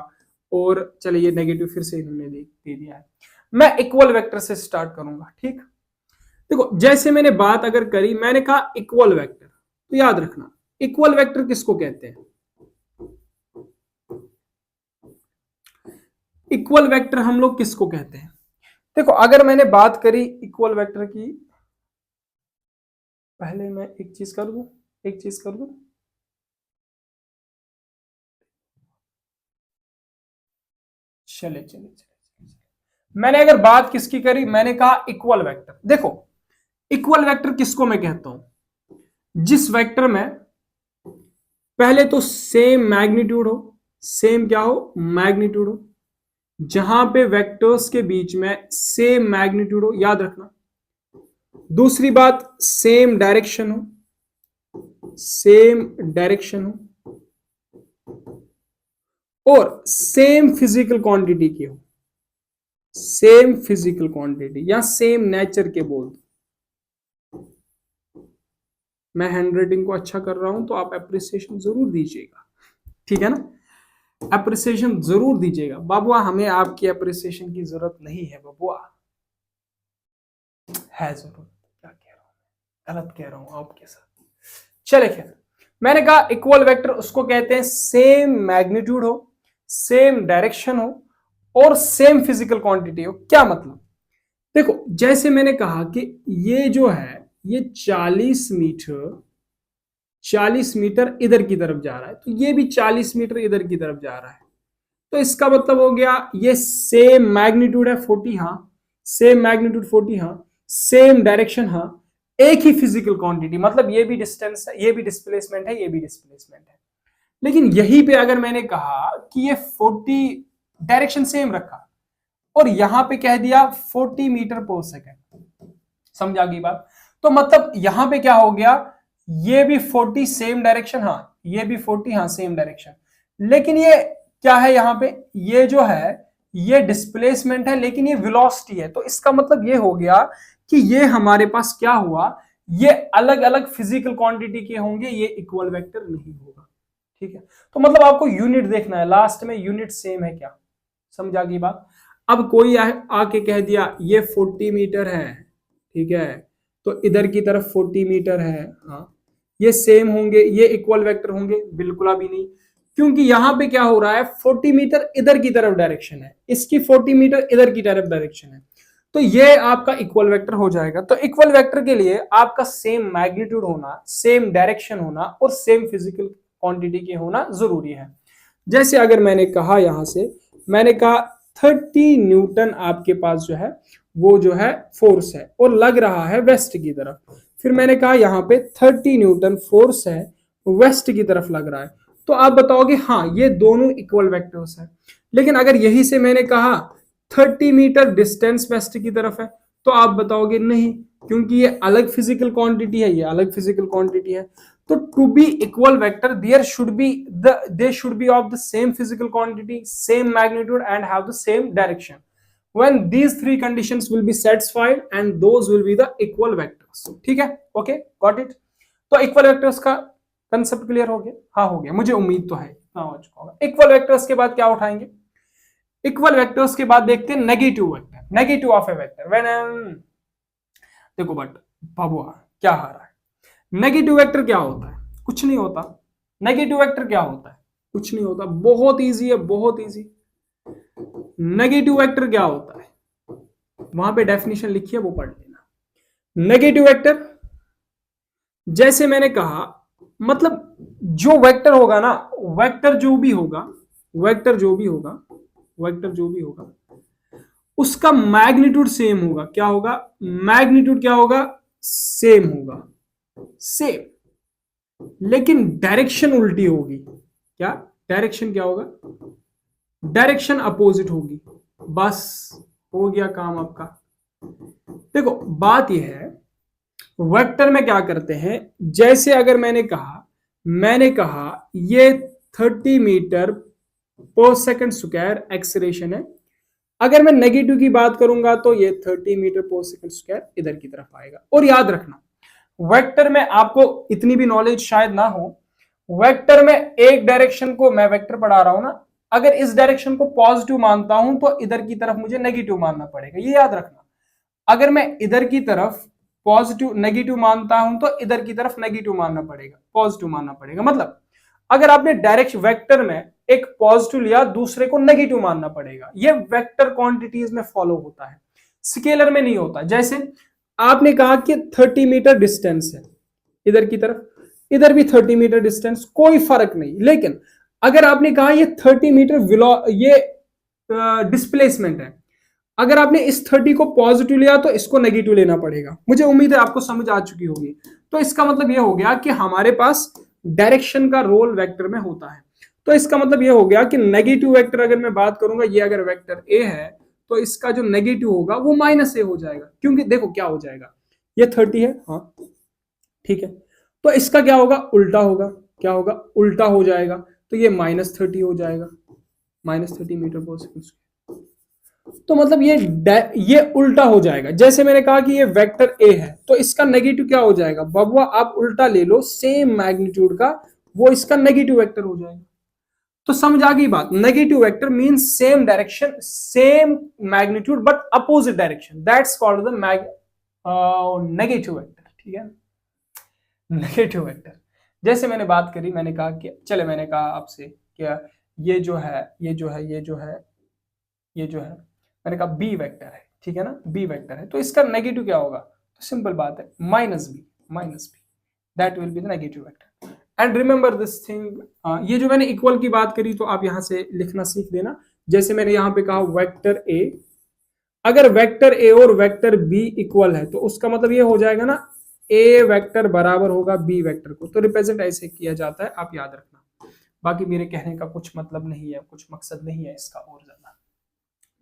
और चलिए ये नेगेटिव फिर से इन्होंने दे दिया है। मैं इक्वल वेक्टर से स्टार्ट करूंगा, ठीक। देखो जैसे मैंने बात अगर करी, मैंने कहा इक्वल वेक्टर, तो याद रखना इक्वल वेक्टर किसको कहते हैं, इक्वल वेक्टर हम लोग किसको कहते हैं, देखो अगर मैंने बात करी इक्वल वेक्टर की, पहले मैं एक चीज कर दूं, चले चले चले। मैंने अगर बात किसकी करी, मैंने कहा इक्वल वेक्टर। देखो इक्वल वेक्टर किसको मैं कहता हूं, जिस वेक्टर में पहले तो सेम मैग्नीट्यूड हो, सेम क्या हो, मैग्नीट्यूड हो, जहां पे वेक्टर्स के बीच में सेम मैग्नीट्यूड हो, याद रखना। दूसरी बात सेम डायरेक्शन हो, सेम डायरेक्शन हो, और सेम फिजिकल क्वांटिटी की हो, सेम फिजिकल क्वांटिटी या सेम नेचर के बोल दो। मैं हैंडराइटिंग को अच्छा कर रहा हूं तो आप अप्रिसिएशन जरूर दीजिएगा, ठीक है ना, अप्रिसिएशन जरूर दीजिएगा। बाबुआ हमें आपकी अप्रिसिएशन की जरूरत नहीं है बाबुआ, है जरूर, क्या कह रहा हूं, गलत कह रहा हूं आपके साथ। चले खैर, मैंने कहा इक्वल वेक्टर उसको कहते हैं सेम मैग्नीट्यूड हो, सेम डायरेक्शन हो, और सेम फिजिकल क्वांटिटी हो। क्या मतलब, देखो जैसे मैंने कहा कि ये जो है ये 40 मीटर इधर की तरफ जा रहा है, तो ये भी 40 मीटर इधर की तरफ जा रहा है, तो इसका मतलब हो गया ये सेम मैग्नीट्यूड है 40, हाँ सेम मैग्नीट्यूड 40, हाँ सेम डायरेक्शन, हाँ एक ही फिजिकल क्वांटिटी, मतलब ये भी डिस्टेंस है, ये भी डिस्प्लेसमेंट है, ये भी डिस्प्लेसमेंट है। लेकिन यहीं पे अगर मैंने कहा कि ये 40 डायरेक्शन सेम रखा और यहां पे कह दिया 40 मीटर पर सेकेंड, समझ आ गई बात। तो मतलब यहां पे क्या हो गया, ये भी 40 सेम डायरेक्शन, हाँ ये भी 40, हाँ सेम डायरेक्शन, लेकिन ये क्या है यहां पे, ये जो है ये डिस्प्लेसमेंट है लेकिन ये वेलोसिटी है। तो इसका मतलब ये हो गया कि ये हमारे पास क्या हुआ, ये अलग अलग फिजिकल क्वांटिटी के होंगे, ये इक्वल वेक्टर नहीं होगा, ठीक है। तो मतलब आपको यूनिट देखना है, लास्ट में यूनिट सेम है क्या, समझ आ गई बात। अब कोई आके कह दिया ये 40 मीटर है, ठीक है, तो इधर की तरफ 40 मीटर है, हाँ ये सेम होंगे, ये इक्वल वेक्टर होंगे, बिल्कुल भी नहीं, क्योंकि यहां पे क्या हो रहा है 40 मीटर इधर की तरफ डायरेक्शन है, इसकी 40 मीटर इधर की तरफ डायरेक्शन है, तो ये आपका इक्वल वेक्टर हो जाएगा। तो इक्वल वेक्टर के लिए आपका सेम मैग्नीट्यूड होना, सेम डायरेक्शन होना और सेम फिजिकल क्वांटिटी के होना जरूरी है। जैसे अगर मैंने कहा यहां से, मैंने कहा 30 न्यूटन आपके पास जो है वो जो है फोर्स है और लग रहा है वेस्ट की तरफ, फिर मैंने कहा यहाँ पे 30 न्यूटन फोर्स है वेस्ट की तरफ लग रहा है, तो आप बताओगे हाँ ये दोनों इक्वल वेक्टर्स है। लेकिन अगर यही से मैंने कहा 30 मीटर डिस्टेंस वेस्ट की तरफ है, तो आप बताओगे नहीं, क्योंकि ये अलग फिजिकल क्वांटिटी है, ये अलग फिजिकल क्वांटिटी है। तो to be equal vector there should be they should be of the same physical quantity, same magnitude and have the same direction. When these three conditions will be satisfied and those will be the equal vectors, ठीक है, okay got it. तो equal vectors का concept clear हो गया, हाँ हो गया, मुझे उम्मीद तो है इतना हो चुका होगा। इक्वल वेक्टर्स के बाद क्या उठाएंगे, इक्वल वेक्टर्स के बाद देखते हैं negative vector, negative of A vector when, देखो बट बाबुआ क्या आ रहा है, नेगेटिव वेक्टर क्या होता है, कुछ नहीं होता। नेगेटिव वेक्टर क्या होता है, कुछ नहीं होता, बहुत इजी है, बहुत इजी। नेगेटिव वेक्टर क्या होता है, वहां पे डेफिनेशन लिखी है वो पढ़ लेना। नेगेटिव वेक्टर जैसे मैंने कहा, मतलब जो वेक्टर होगा ना, वेक्टर जो भी होगा, वेक्टर जो भी होगा, वेक्टर जो भी होगा उसका मैग्नीट्यूड सेम होगा। क्या होगा, मैग्नीट्यूड क्या होगा, सेम होगा, सेम, लेकिन डायरेक्शन उल्टी होगी। क्या डायरेक्शन क्या होगा, डायरेक्शन अपोजिट होगी। बस हो गया काम आपका। देखो बात यह है, वेक्टर में क्या करते हैं, जैसे अगर मैंने कहा ये 30 मीटर पर सेकंड स्क्वायर एक्सलेरेशन है, अगर मैं नेगेटिव की बात करूंगा तो ये 30 मीटर पर सेकंड स्क्वायर इधर की तरफ आएगा। और याद रखना वेक्टर में आपको इतनी भी नॉलेज शायद ना हो, वेक्टर में एक डायरेक्शन को मैं वेक्टर पढ़ा रहा हूं ना, अगर इस डायरेक्शन को पॉजिटिव मानता हूं तो इधर की तरफ मुझे नेगेटिव मानना पड़ेगा, ये याद रखना। अगर मैं इधर की तरफ पॉजिटिव नेगेटिव मानता हूं तो इधर की तरफ नेगेटिव मानना पड़ेगा, पॉजिटिव मानना पड़ेगा। मतलब अगर आपने डायरेक्ट वेक्टर में एक पॉजिटिव लिया, दूसरे को नेगेटिव मानना पड़ेगा। ये वेक्टर क्वांटिटीज में फॉलो होता है। स्केलर में नहीं होता। जैसे आपने कहा कि 30 मीटर डिस्टेंस है इधर की तरफ, इधर भी 30 मीटर डिस्टेंस, कोई फर्क नहीं। लेकिन अगर आपने कहा ये 30 मीटर ये डिस्प्लेसमेंट है, अगर आपने इस 30 को पॉजिटिव लिया तो इसको नेगेटिव लेना पड़ेगा। मुझे उम्मीद है आपको समझ आ चुकी होगी। तो इसका मतलब यह हो गया कि हमारे पास डायरेक्शन का रोल वेक्टर में होता है। तो इसका मतलब यह हो गया कि नेगेटिव वेक्टर अगर मैं बात करूंगा, ये अगर वेक्टर ए है तो इसका जो नेगेटिव होगा वो माइनस ए हो जाएगा, क्योंकि देखो क्या हो जाएगा, ये 30 है, हाँ ठीक है, तो इसका क्या होगा, उल्टा होगा। क्या होगा, उल्टा हो जाएगा, तो ये -30 हो जाएगा, -30 मीटर पर सेकंड। तो मतलब ये उल्टा हो जाएगा। जैसे मैंने कहा कि ये वेक्टर ए है तो इसका नेगेटिव क्या हो जाएगा, बबुआ आप उल्टा ले लो सेम मैग्नीट्यूड का, वो इसका नेगेटिव वेक्टर हो जाएगा। तो समझ आ गई बात। Negative vector means same direction, same magnitude but opposite direction, that's called the negative vector. ठीक है, नेगेटिव वेक्टर। जैसे मैंने बात करी, मैंने कहा कि चले, मैंने कहा आपसे क्या ये जो है, ये जो है, ये जो है, ये जो है, मैंने कहा बी वेक्टर है, ठीक है ना, बी वेक्टर है, तो इसका नेगेटिव क्या होगा, तो सिंपल बात है minus B, that will be the negative vector. And remember this thing, ये जो मैंने इक्वल की बात करी तो आप यहां से लिखना सीख देना। जैसे मैंने यहां पे कहा वेक्टर ए, अगर वेक्टर ए और वेक्टर बी इक्वल है तो उसका मतलब ये हो जाएगा ना, ए वेक्टर बराबर होगा बी वेक्टर को। तो रिप्रेजेंट ऐसे किया जाता है, आप याद रखना। बाकी मेरे कहने का कुछ मतलब नहीं है, कुछ मकसद नहीं है इसका और ज्यादा।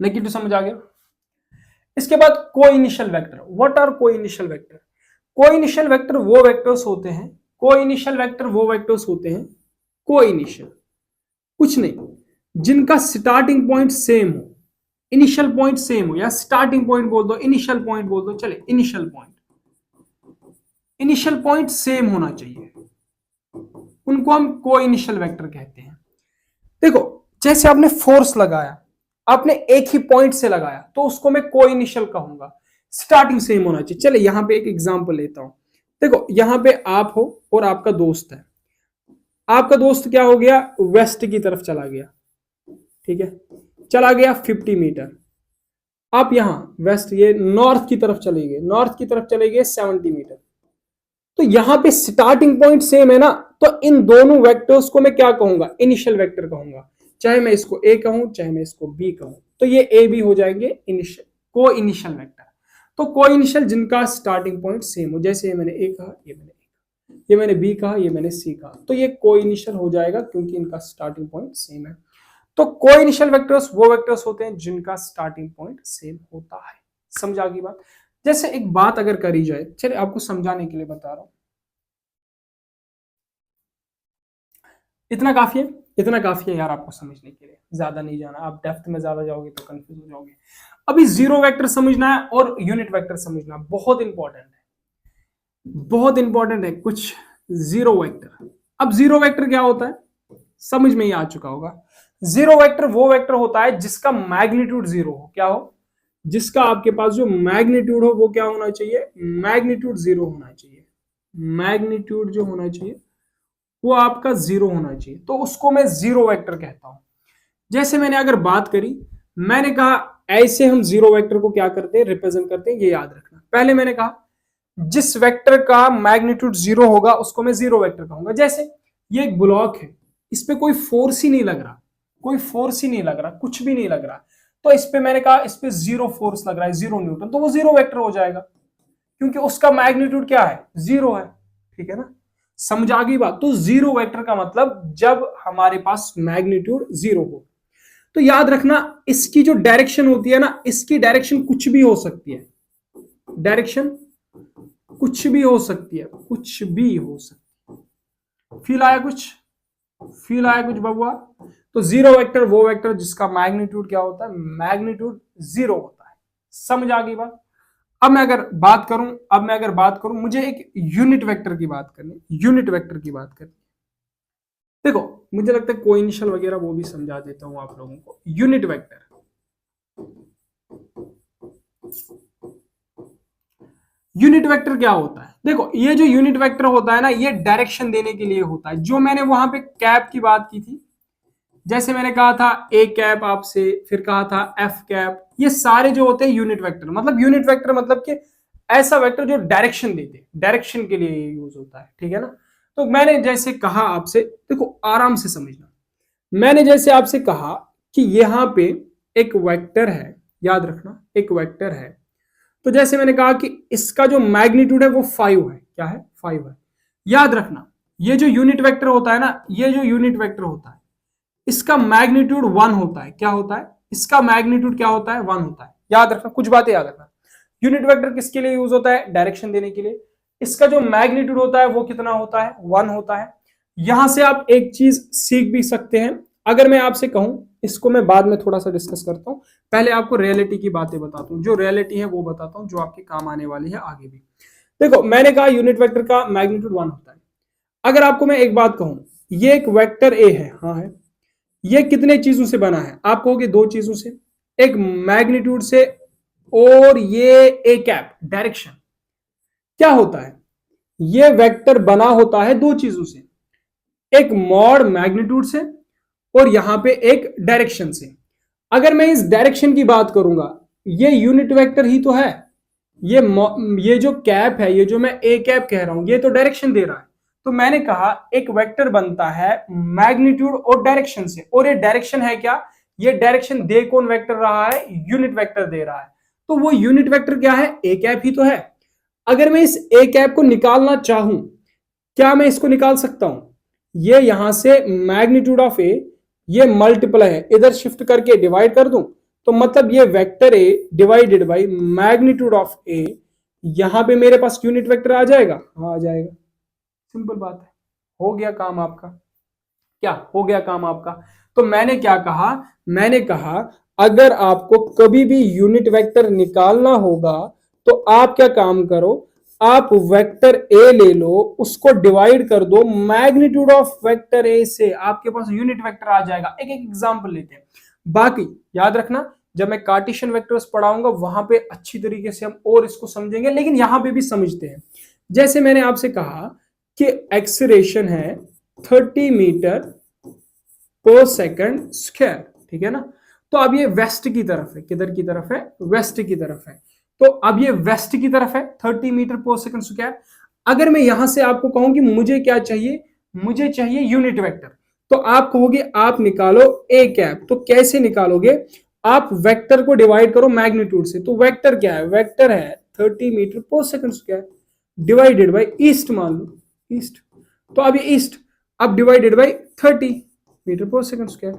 नेगेटिव समझ आ गया। इसके बाद coinitial vector. What are coinitial vector? Coinitial vector वो वेक्टर्स होते हैं, कोइनिशियल वेक्टर वो वेक्टर्स होते हैं, कोइनिशियल कुछ नहीं, जिनका स्टार्टिंग पॉइंट सेम हो, इनिशियल पॉइंट सेम हो, या स्टार्टिंग पॉइंट बोल दो, इनिशियल पॉइंट बोल दो, चले इनिशियल पॉइंट सेम होना चाहिए, उनको हम कोइनिशियल वेक्टर कहते हैं। देखो जैसे आपने फोर्स लगाया, आपने एक ही पॉइंट से लगाया तो उसको मैं कोइनिशियल कहूंगा, स्टार्टिंग सेम होना चाहिए। चले यहां पे एक एग्जांपल लेता हूं। देखो यहां पे आप हो और आपका दोस्त है, आपका दोस्त क्या हो गया, वेस्ट की तरफ चला गया, ठीक है, चला गया 50 मीटर। आप यहां वेस्ट, ये नॉर्थ की तरफ चले गए, नॉर्थ की तरफ चले गए 70 मीटर। तो यहां पे स्टार्टिंग पॉइंट सेम है ना, तो इन दोनों वेक्टर्स को मैं क्या कहूंगा, इनिशियल वेक्टर कहूंगा। चाहे मैं इसको ए कहूं, चाहे मैं इसको बी कहूं, तो ये ए बी हो जाएंगे को इनिशियल वेक्टर। तो को इनिशियल जिनका स्टार्टिंग पॉइंट सेम हो, जैसे ये मैंने ए कहा, ये मैंने ये मैंने बी कहा, ये मैंने सी कहा, तो ये को इनिशियल हो जाएगा क्योंकि इनका स्टार्टिंग पॉइंट सेम है। तो को इनिशियल वेक्टर्स वो वेक्टर्स होते हैं जिनका स्टार्टिंग पॉइंट सेम होता है। समझ आ गई बात। जैसे एक बात अगर करी जाए, चलिए आपको समझाने के लिए बता रहा हूं, इतना काफी है, इतना काफी है यार आपको समझने के लिए, ज्यादा नहीं जाना। आप डेप्थ में ज्यादा जाओगे तो कंफ्यूज हो जाओगे। अभी जीरो वेक्टर समझना है और यूनिट वेक्टर समझना बहुत इंपॉर्टेंट है, बहुत इंपॉर्टेंट है कुछ जीरो वेक्टर। अब जीरो वेक्टर क्या होता है, समझ में ही आ चुका होगा। जीरो वेक्टर वो वेक्टर होता है जिसका मैग्नीट्यूड जीरो हो। क्या हो, जिसका आपके पास जो मैग्नीट्यूड हो वो क्या होना चाहिए, मैग्नीट्यूड जीरो होना चाहिए। मैग्नीट्यूड जो होना चाहिए वो आपका जीरो होना चाहिए, तो उसको मैं जीरो वेक्टर कहता हूं। जैसे मैंने अगर बात करी, मैंने कहा ऐसे हम जीरो वेक्टर को क्या करते हैं, रिप्रेजेंट करते हैं, ये याद रखना। पहले मैंने कहा जिस वेक्टर का मैग्नीट्यूड जीरो होगा उसको मैं जीरो वेक्टर कहूंगा। जैसे ये एक ब्लॉक है, इस पे कोई फोर्स ही नहीं लग रहा, कोई फोर्स ही नहीं लग रहा, कुछ भी नहीं लग रहा, तो इस पे मैंने कहा इस पे जीरो फोर्स लग रहा है, जीरो न्यूटन, तो वो जीरो वेक्टर हो जाएगा क्योंकि उसका मैग्नीट्यूड क्या है, जीरो है। ठीक है ना, समझ आ गई बात। तो जीरो वेक्टर का मतलब जब हमारे पास मैग्नीट्यूड जीरो हो। तो याद रखना इसकी जो डायरेक्शन होती है ना, इसकी डायरेक्शन कुछ भी हो सकती है, डायरेक्शन कुछ भी हो सकती है, कुछ भी हो सकती है। फील आया कुछ, फील आया कुछ बबुआ? तो जीरो वेक्टर वो वेक्टर जिसका मैग्नीट्यूड क्या होता है, मैग्नीट्यूड जीरो होता है। समझ आ गई बात। अब मैं अगर बात करूं, मुझे एक यूनिट वेक्टर की बात करनी, यूनिट वेक्टर की बात करनी। देखो मुझे लगता है कोइनिशियल वगैरह वो भी समझा देता हूं आप लोगों को। यूनिट वेक्टर, यूनिट वेक्टर क्या होता है, देखो ये जो यूनिट वेक्टर होता है ना, ये डायरेक्शन देने के लिए होता है। जो मैंने वहां पे कैप की बात की थी, जैसे मैंने कहा था ए कैप आपसे, फिर कहा था एफ कैप, ये सारे जो होते हैं यूनिट वेक्टर, मतलब यूनिट वेक्टर मतलब कि ऐसा वेक्टर जो डायरेक्शन देते, डायरेक्शन के लिए यूज होता है, ठीक है ना। तो मैंने जैसे कहा आपसे, देखो आराम से समझना, मैंने जैसे आपसे कहा कि यहां पे एक वेक्टर है, याद रखना एक वेक्टर है, तो जैसे मैंने कहा कि इसका जो मैग्नीट्यूड है वो 5 है, क्या है 5 है। याद रखना ये जो यूनिट वेक्टर होता है ना, ये जो यूनिट वेक्टर होता है इसका मैग्नीट्यूड 1 होता है, क्या होता है, इसका मैग्नीट्यूड क्या होता है 1 होता है। याद रखना, कुछ बातें याद रखना, यूनिट वेक्टर किसके लिए यूज होता है, डायरेक्शन देने के लिए, इसका जो मैग्नीट्यूड होता है वो कितना होता है 1 होता है। यहां से आप एक चीज सीख भी सकते हैं, अगर मैं आपसे कहूं, इसको मैं बाद में थोड़ा सा डिस्कस करता हूं, पहले आपको रियलिटी की बातें बताता हूं, जो रियलिटी है वो बताता हूं जो आपके काम आने वाली है आगे भी। देखो मैंने कहा यूनिट वेक्टर का मैग्नीट्यूड 1 होता है। अगर आपको मैं एक बात कहूं, ये एक वेक्टर ए है, हाँ है, ये कितने चीजों से बना है, आप कहोगे 2 चीजों से, एक मैग्नीट्यूड से और ये ए कैप डायरेक्शन। क्या होता है, ये वेक्टर बना होता है 2 चीजों से, एक मॉड मैग्नीट्यूड से और यहां पे एक डायरेक्शन से। अगर मैं इस डायरेक्शन की बात करूंगा, ये यूनिट वेक्टर ही तो है, ये जो कैप है, ये जो मैं ए कैप कह रहा हूं, ये तो डायरेक्शन दे रहा है। तो मैंने कहा एक वेक्टर बनता है मैग्नीट्यूड और डायरेक्शन से, और ये डायरेक्शन है क्या, ये डायरेक्शन दे कौन वेक्टर रहा है, यूनिट वेक्टर दे रहा है। तो वो यूनिट वेक्टर क्या है, ए कैप ही तो है। अगर मैं इस ए कैप को निकालना चाहूं, क्या मैं इसको निकाल सकता हूं, ये यहां से मैग्नीट्यूड ऑफ ए, ये मल्टीप्लाई है, इधर शिफ्ट करके डिवाइड कर दूं, तो मतलब ये vector A divided by magnitude of A, यहां पे मेरे पास यूनिट वेक्टर आ जाएगा, हाँ आ जाएगा। सिंपल बात है, हो गया काम आपका, क्या हो गया काम आपका। तो मैंने क्या कहा, मैंने कहा अगर आपको कभी भी यूनिट वेक्टर निकालना होगा तो आप क्या काम करो, आप वेक्टर ए ले लो, उसको डिवाइड कर दो मैग्नीट्यूड ऑफ वेक्टर ए से, आपके पास यूनिट वेक्टर आ जाएगा। एक एक एग्जांपल लेते हैं, बाकी याद रखना जब मैं कार्टेशियन वेक्टर्स पढ़ाऊंगा वहां पे अच्छी तरीके से हम और इसको समझेंगे, लेकिन यहां पे भी समझते हैं। जैसे मैंने आपसे कहा कि एक्सीलरेशन है 30 मीटर पर सेकंड स्क्वायर, ठीक है ना। तो अब ये वेस्ट की तरफ है, किधर की तरफ है, वेस्ट की तरफ है। तो अब ये वेस्ट की तरफ है 30 मीटर पर सेकंड स्क्वायर। अगर मैं यहां से आपको कहूं कि मुझे क्या चाहिए, मुझे चाहिए यूनिट वेक्टर, तो आप कहोगे आप निकालो ए कैप। तो कैसे निकालोगे, आप वेक्टर को डिवाइड करो मैग्नीट्यूड से। तो वेक्टर क्या है, वेक्टर है 30 मीटर पर second square divided by east, मान लो ईस्ट, तो अब ये ईस्ट, अब डिवाइडेड बाई 30 मीटर पर सेकंड स्क्वायर।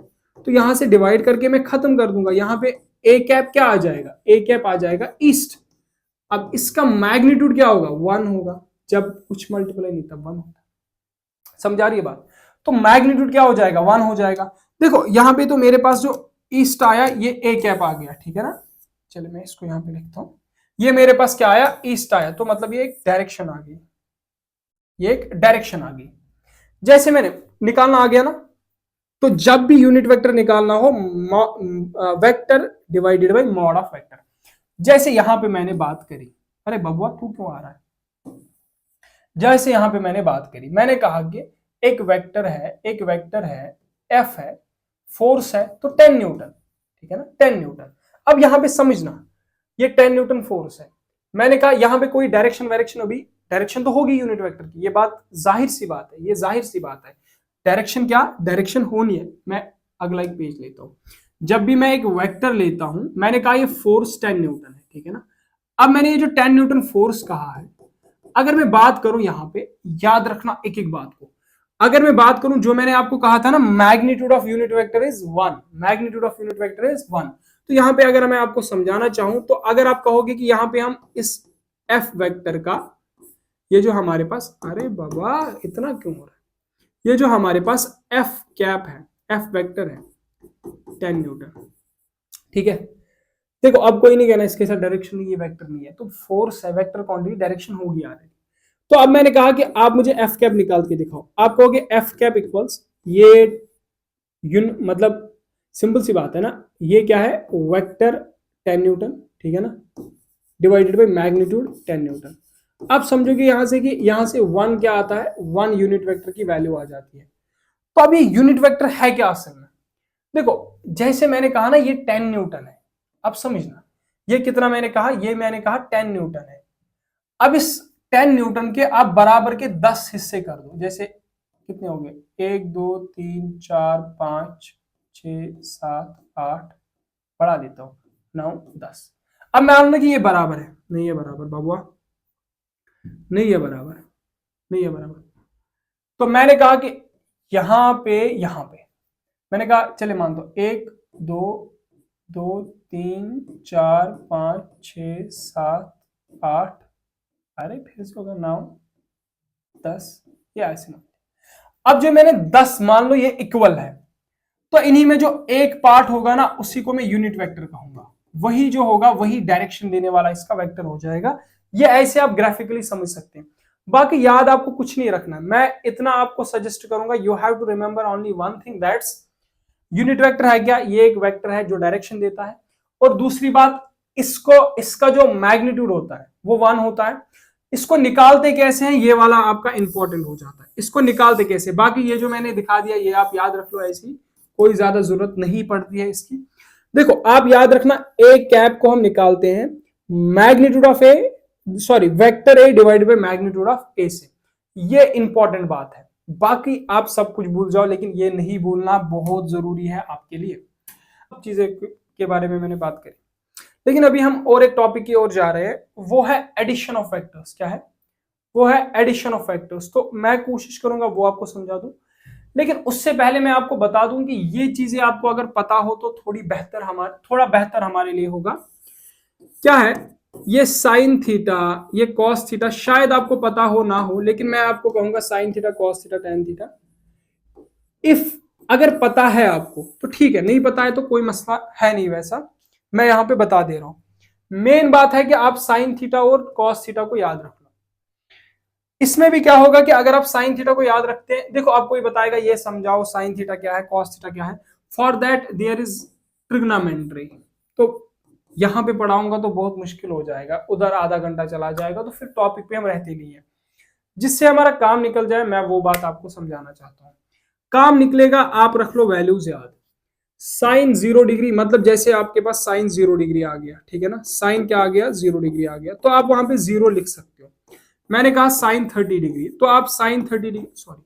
तो यहां से डिवाइड करके मैं खत्म कर दूंगा, यहां पे ए कैप क्या आ जाएगा, ए कैप आ जाएगा ईस्ट। अब इसका मैग्नीट्यूड क्या होगा, 1 होगा, जब कुछ मल्टीप्लाई नहीं तब 1 होता, समझा रही है बात। तो मैग्नीट्यूड क्या हो जाएगा, 1 हो जाएगा। देखो यहां पे तो मेरे पास जो ईस्ट आया ये ए कैप आ गया, ठीक है ना। चलिए मैं इसको यहां पे लिखता हूं, ये मेरे पास क्या आया, ईस्ट आया, तो मतलब ये एक डायरेक्शन आ गई, ये एक डायरेक्शन आ गई। जैसे मैंने निकालना आ गया ना, तो जब भी यूनिट वेक्टर निकालना हो, vector divided by mod of vector. जैसे यहां पे मैंने बात करी, अरे बबुआ तू क्यों आ रहा है, जैसे यहां पे मैंने बात करी, मैंने कहा कि एक वेक्टर है, एक वेक्टर है एफ है, फोर्स है तो 10 न्यूटन, ठीक है ना, 10 न्यूटन। अब यहां पे समझना, ये 10 न्यूटन फोर्स है, मैंने कहा यहां पे कोई डायरेक्शन वायरेक्शन, अभी डायरेक्शन तो होगी यूनिट वेक्टर की, ये बात जाहिर सी बात है, ये जाहिर सी बात है, डायरेक्शन क्या, डायरेक्शन होनी है। मैं अगला एक पेज लेता हूं, जब भी मैं एक वेक्टर लेता हूं, मैंने कहा ये फोर्स 10 न्यूटन है, ठीक है ना। अब मैंने ये जो 10 न्यूटन फोर्स कहा है, अगर मैं बात करूं यहां पे, याद रखना एक एक बात को, अगर मैं बात करूं जो मैंने आपको कहा था ना, magnitude of unit vector is 1, magnitude of unit vector is 1। तो यहां पे अगर मैं आपको समझाना चाहूं, तो अगर आप कहोगे कि यहां पे हम इस एफ वेक्टर का, ये जो हमारे पास, अरे बाबा इतना क्यों हो रहा है, ये जो हमारे पास एफ कैप है, एफ वेक्टर है 10 न्यूटन, ठीक है। देखो अब कोई नहीं कहना इसके साथ डायरेक्शन ये वेक्टर नहीं है, तो फोर्स है, वेक्टर क्वांटिटी, डायरेक्शन होगी आ रही। तो अब मैंने कहा कि आप मुझे एफ कैप निकाल के दिखाओ, आप कहोगे एफ कैप इक्वल्स ये मतलब सिंपल सी बात है ना, ये क्या है, वेक्टर 10 न्यूटन, ठीक है ना, डिवाइडेड बाय मैग्नीट्यूड 10 न्यूटन। अब समझो कि यहां से, कि यहां से 1 क्या आता है, 1 यूनिट वेक्टर की वैल्यू आ जाती है। तो अब ये यूनिट वेक्टर है क्या असल में, देखो जैसे मैंने कहा ना ये 10 न्यूटन है, अब समझना ये कितना मैंने कहा, ये मैंने कहा 10 न्यूटन है। अब इस 10 न्यूटन के आप बराबर के 10 हिस्से कर दो, जैसे कितने हो गए, 1 2 3 4 5 6 7 8, बढ़ा देता हूं 9 10। अब मान लो कि ये बराबर है, नहीं है बराबर बाबुआ, नहीं है बराबर, नहीं है बराबर। तो मैंने कहा कि यहां पे मैंने कहा चले मान दो 1 2 2 3 4 5 6 7 8, अरे फिर से होगा 9 10, ये ऐसे ना। अब जो मैंने 10 मान लो ये इक्वल है, तो इन्हीं में जो एक पार्ट होगा ना उसी को मैं यूनिट वेक्टर कहूंगा, वही जो होगा वही डायरेक्शन देने वाला इसका वेक्टर हो जाएगा। ये ऐसे आप ग्राफिकली समझ सकते हैं। बाकी याद आपको कुछ नहीं रखना, मैं इतना आपको सजेस्ट करूंगा, you have to remember only one thing, that's unit vector है क्या, ये एक वेक्टर है जो डायरेक्शन देता है। और दूसरी बात, इसका जो मैग्नीट्यूड होता है वो 1 होता है। इसको निकालते कैसे हैं ये वाला आपका इंपॉर्टेंट हो जाता है, इसको निकालते कैसे, बाकी ये जो मैंने दिखा दिया ये आप याद रख लो, ऐसी कोई ज्यादा जरूरत नहीं पड़ती है इसकी। देखो आप याद रखना, ए कैप को हम निकालते हैं magnitude of A, sorry vector A divide by magnitude of A से, ये इंपॉर्टेंट बात है। बाकी आप सब कुछ भूल जाओ, लेकिन ये नहीं भूलना बहुत जरूरी है आपके लिए। चीजें के बारे में मैंने बात करी, लेकिन अभी हम और एक टॉपिक की ओर जा रहे हैं, वो है एडिशन ऑफ वेक्टर्स। क्या है वो, है एडिशन ऑफ वेक्टर्स। तो मैं कोशिश करूंगा वो आपको समझा दूं, लेकिन उससे पहले मैं आपको बता दूं कि ये चीजें आपको अगर पता हो तो थोड़ा बेहतर हमारे लिए होगा। क्या है ये साइन थीटा, ये कॉस थीटा, शायद आपको पता हो ना हो, लेकिन मैं आपको कहूंगा sine theta, cos theta, tan theta. If अगर पता है आपको तो ठीक है, नहीं पता है तो कोई मसला है नहीं, वैसा मैं यहां पे बता दे रहा हूं। मेन बात है कि आप साइन थीटा और कॉस थीटा को याद रख लो। इसमें भी क्या होगा कि अगर आप साइन थीटा को याद रखते हैं, देखो आपको ये बताएगा ये समझाओ साइन थीटा क्या है, कॉस थीटा क्या है, for that there is trigonometry. तो यहां पे पढ़ाऊंगा तो बहुत मुश्किल हो जाएगा, उधर आधा घंटा चला जाएगा, तो फिर टॉपिक पे हम रहते नहीं है। जिससे हमारा काम निकल जाए, मैं वो बात आपको समझाना चाहता हूं। काम निकलेगा, आप रख लो वैल्यूज याद। साइन 0 डिग्री मतलब जैसे आपके पास साइन 0 डिग्री आ गया, ठीक है ना, साइन क्या आ गया 0 डिग्री आ गया, तो आप वहां पे 0 लिख सकते हो। मैंने कहा साइन 30 डिग्री, तो आप साइन 30 डिग्री, सॉरी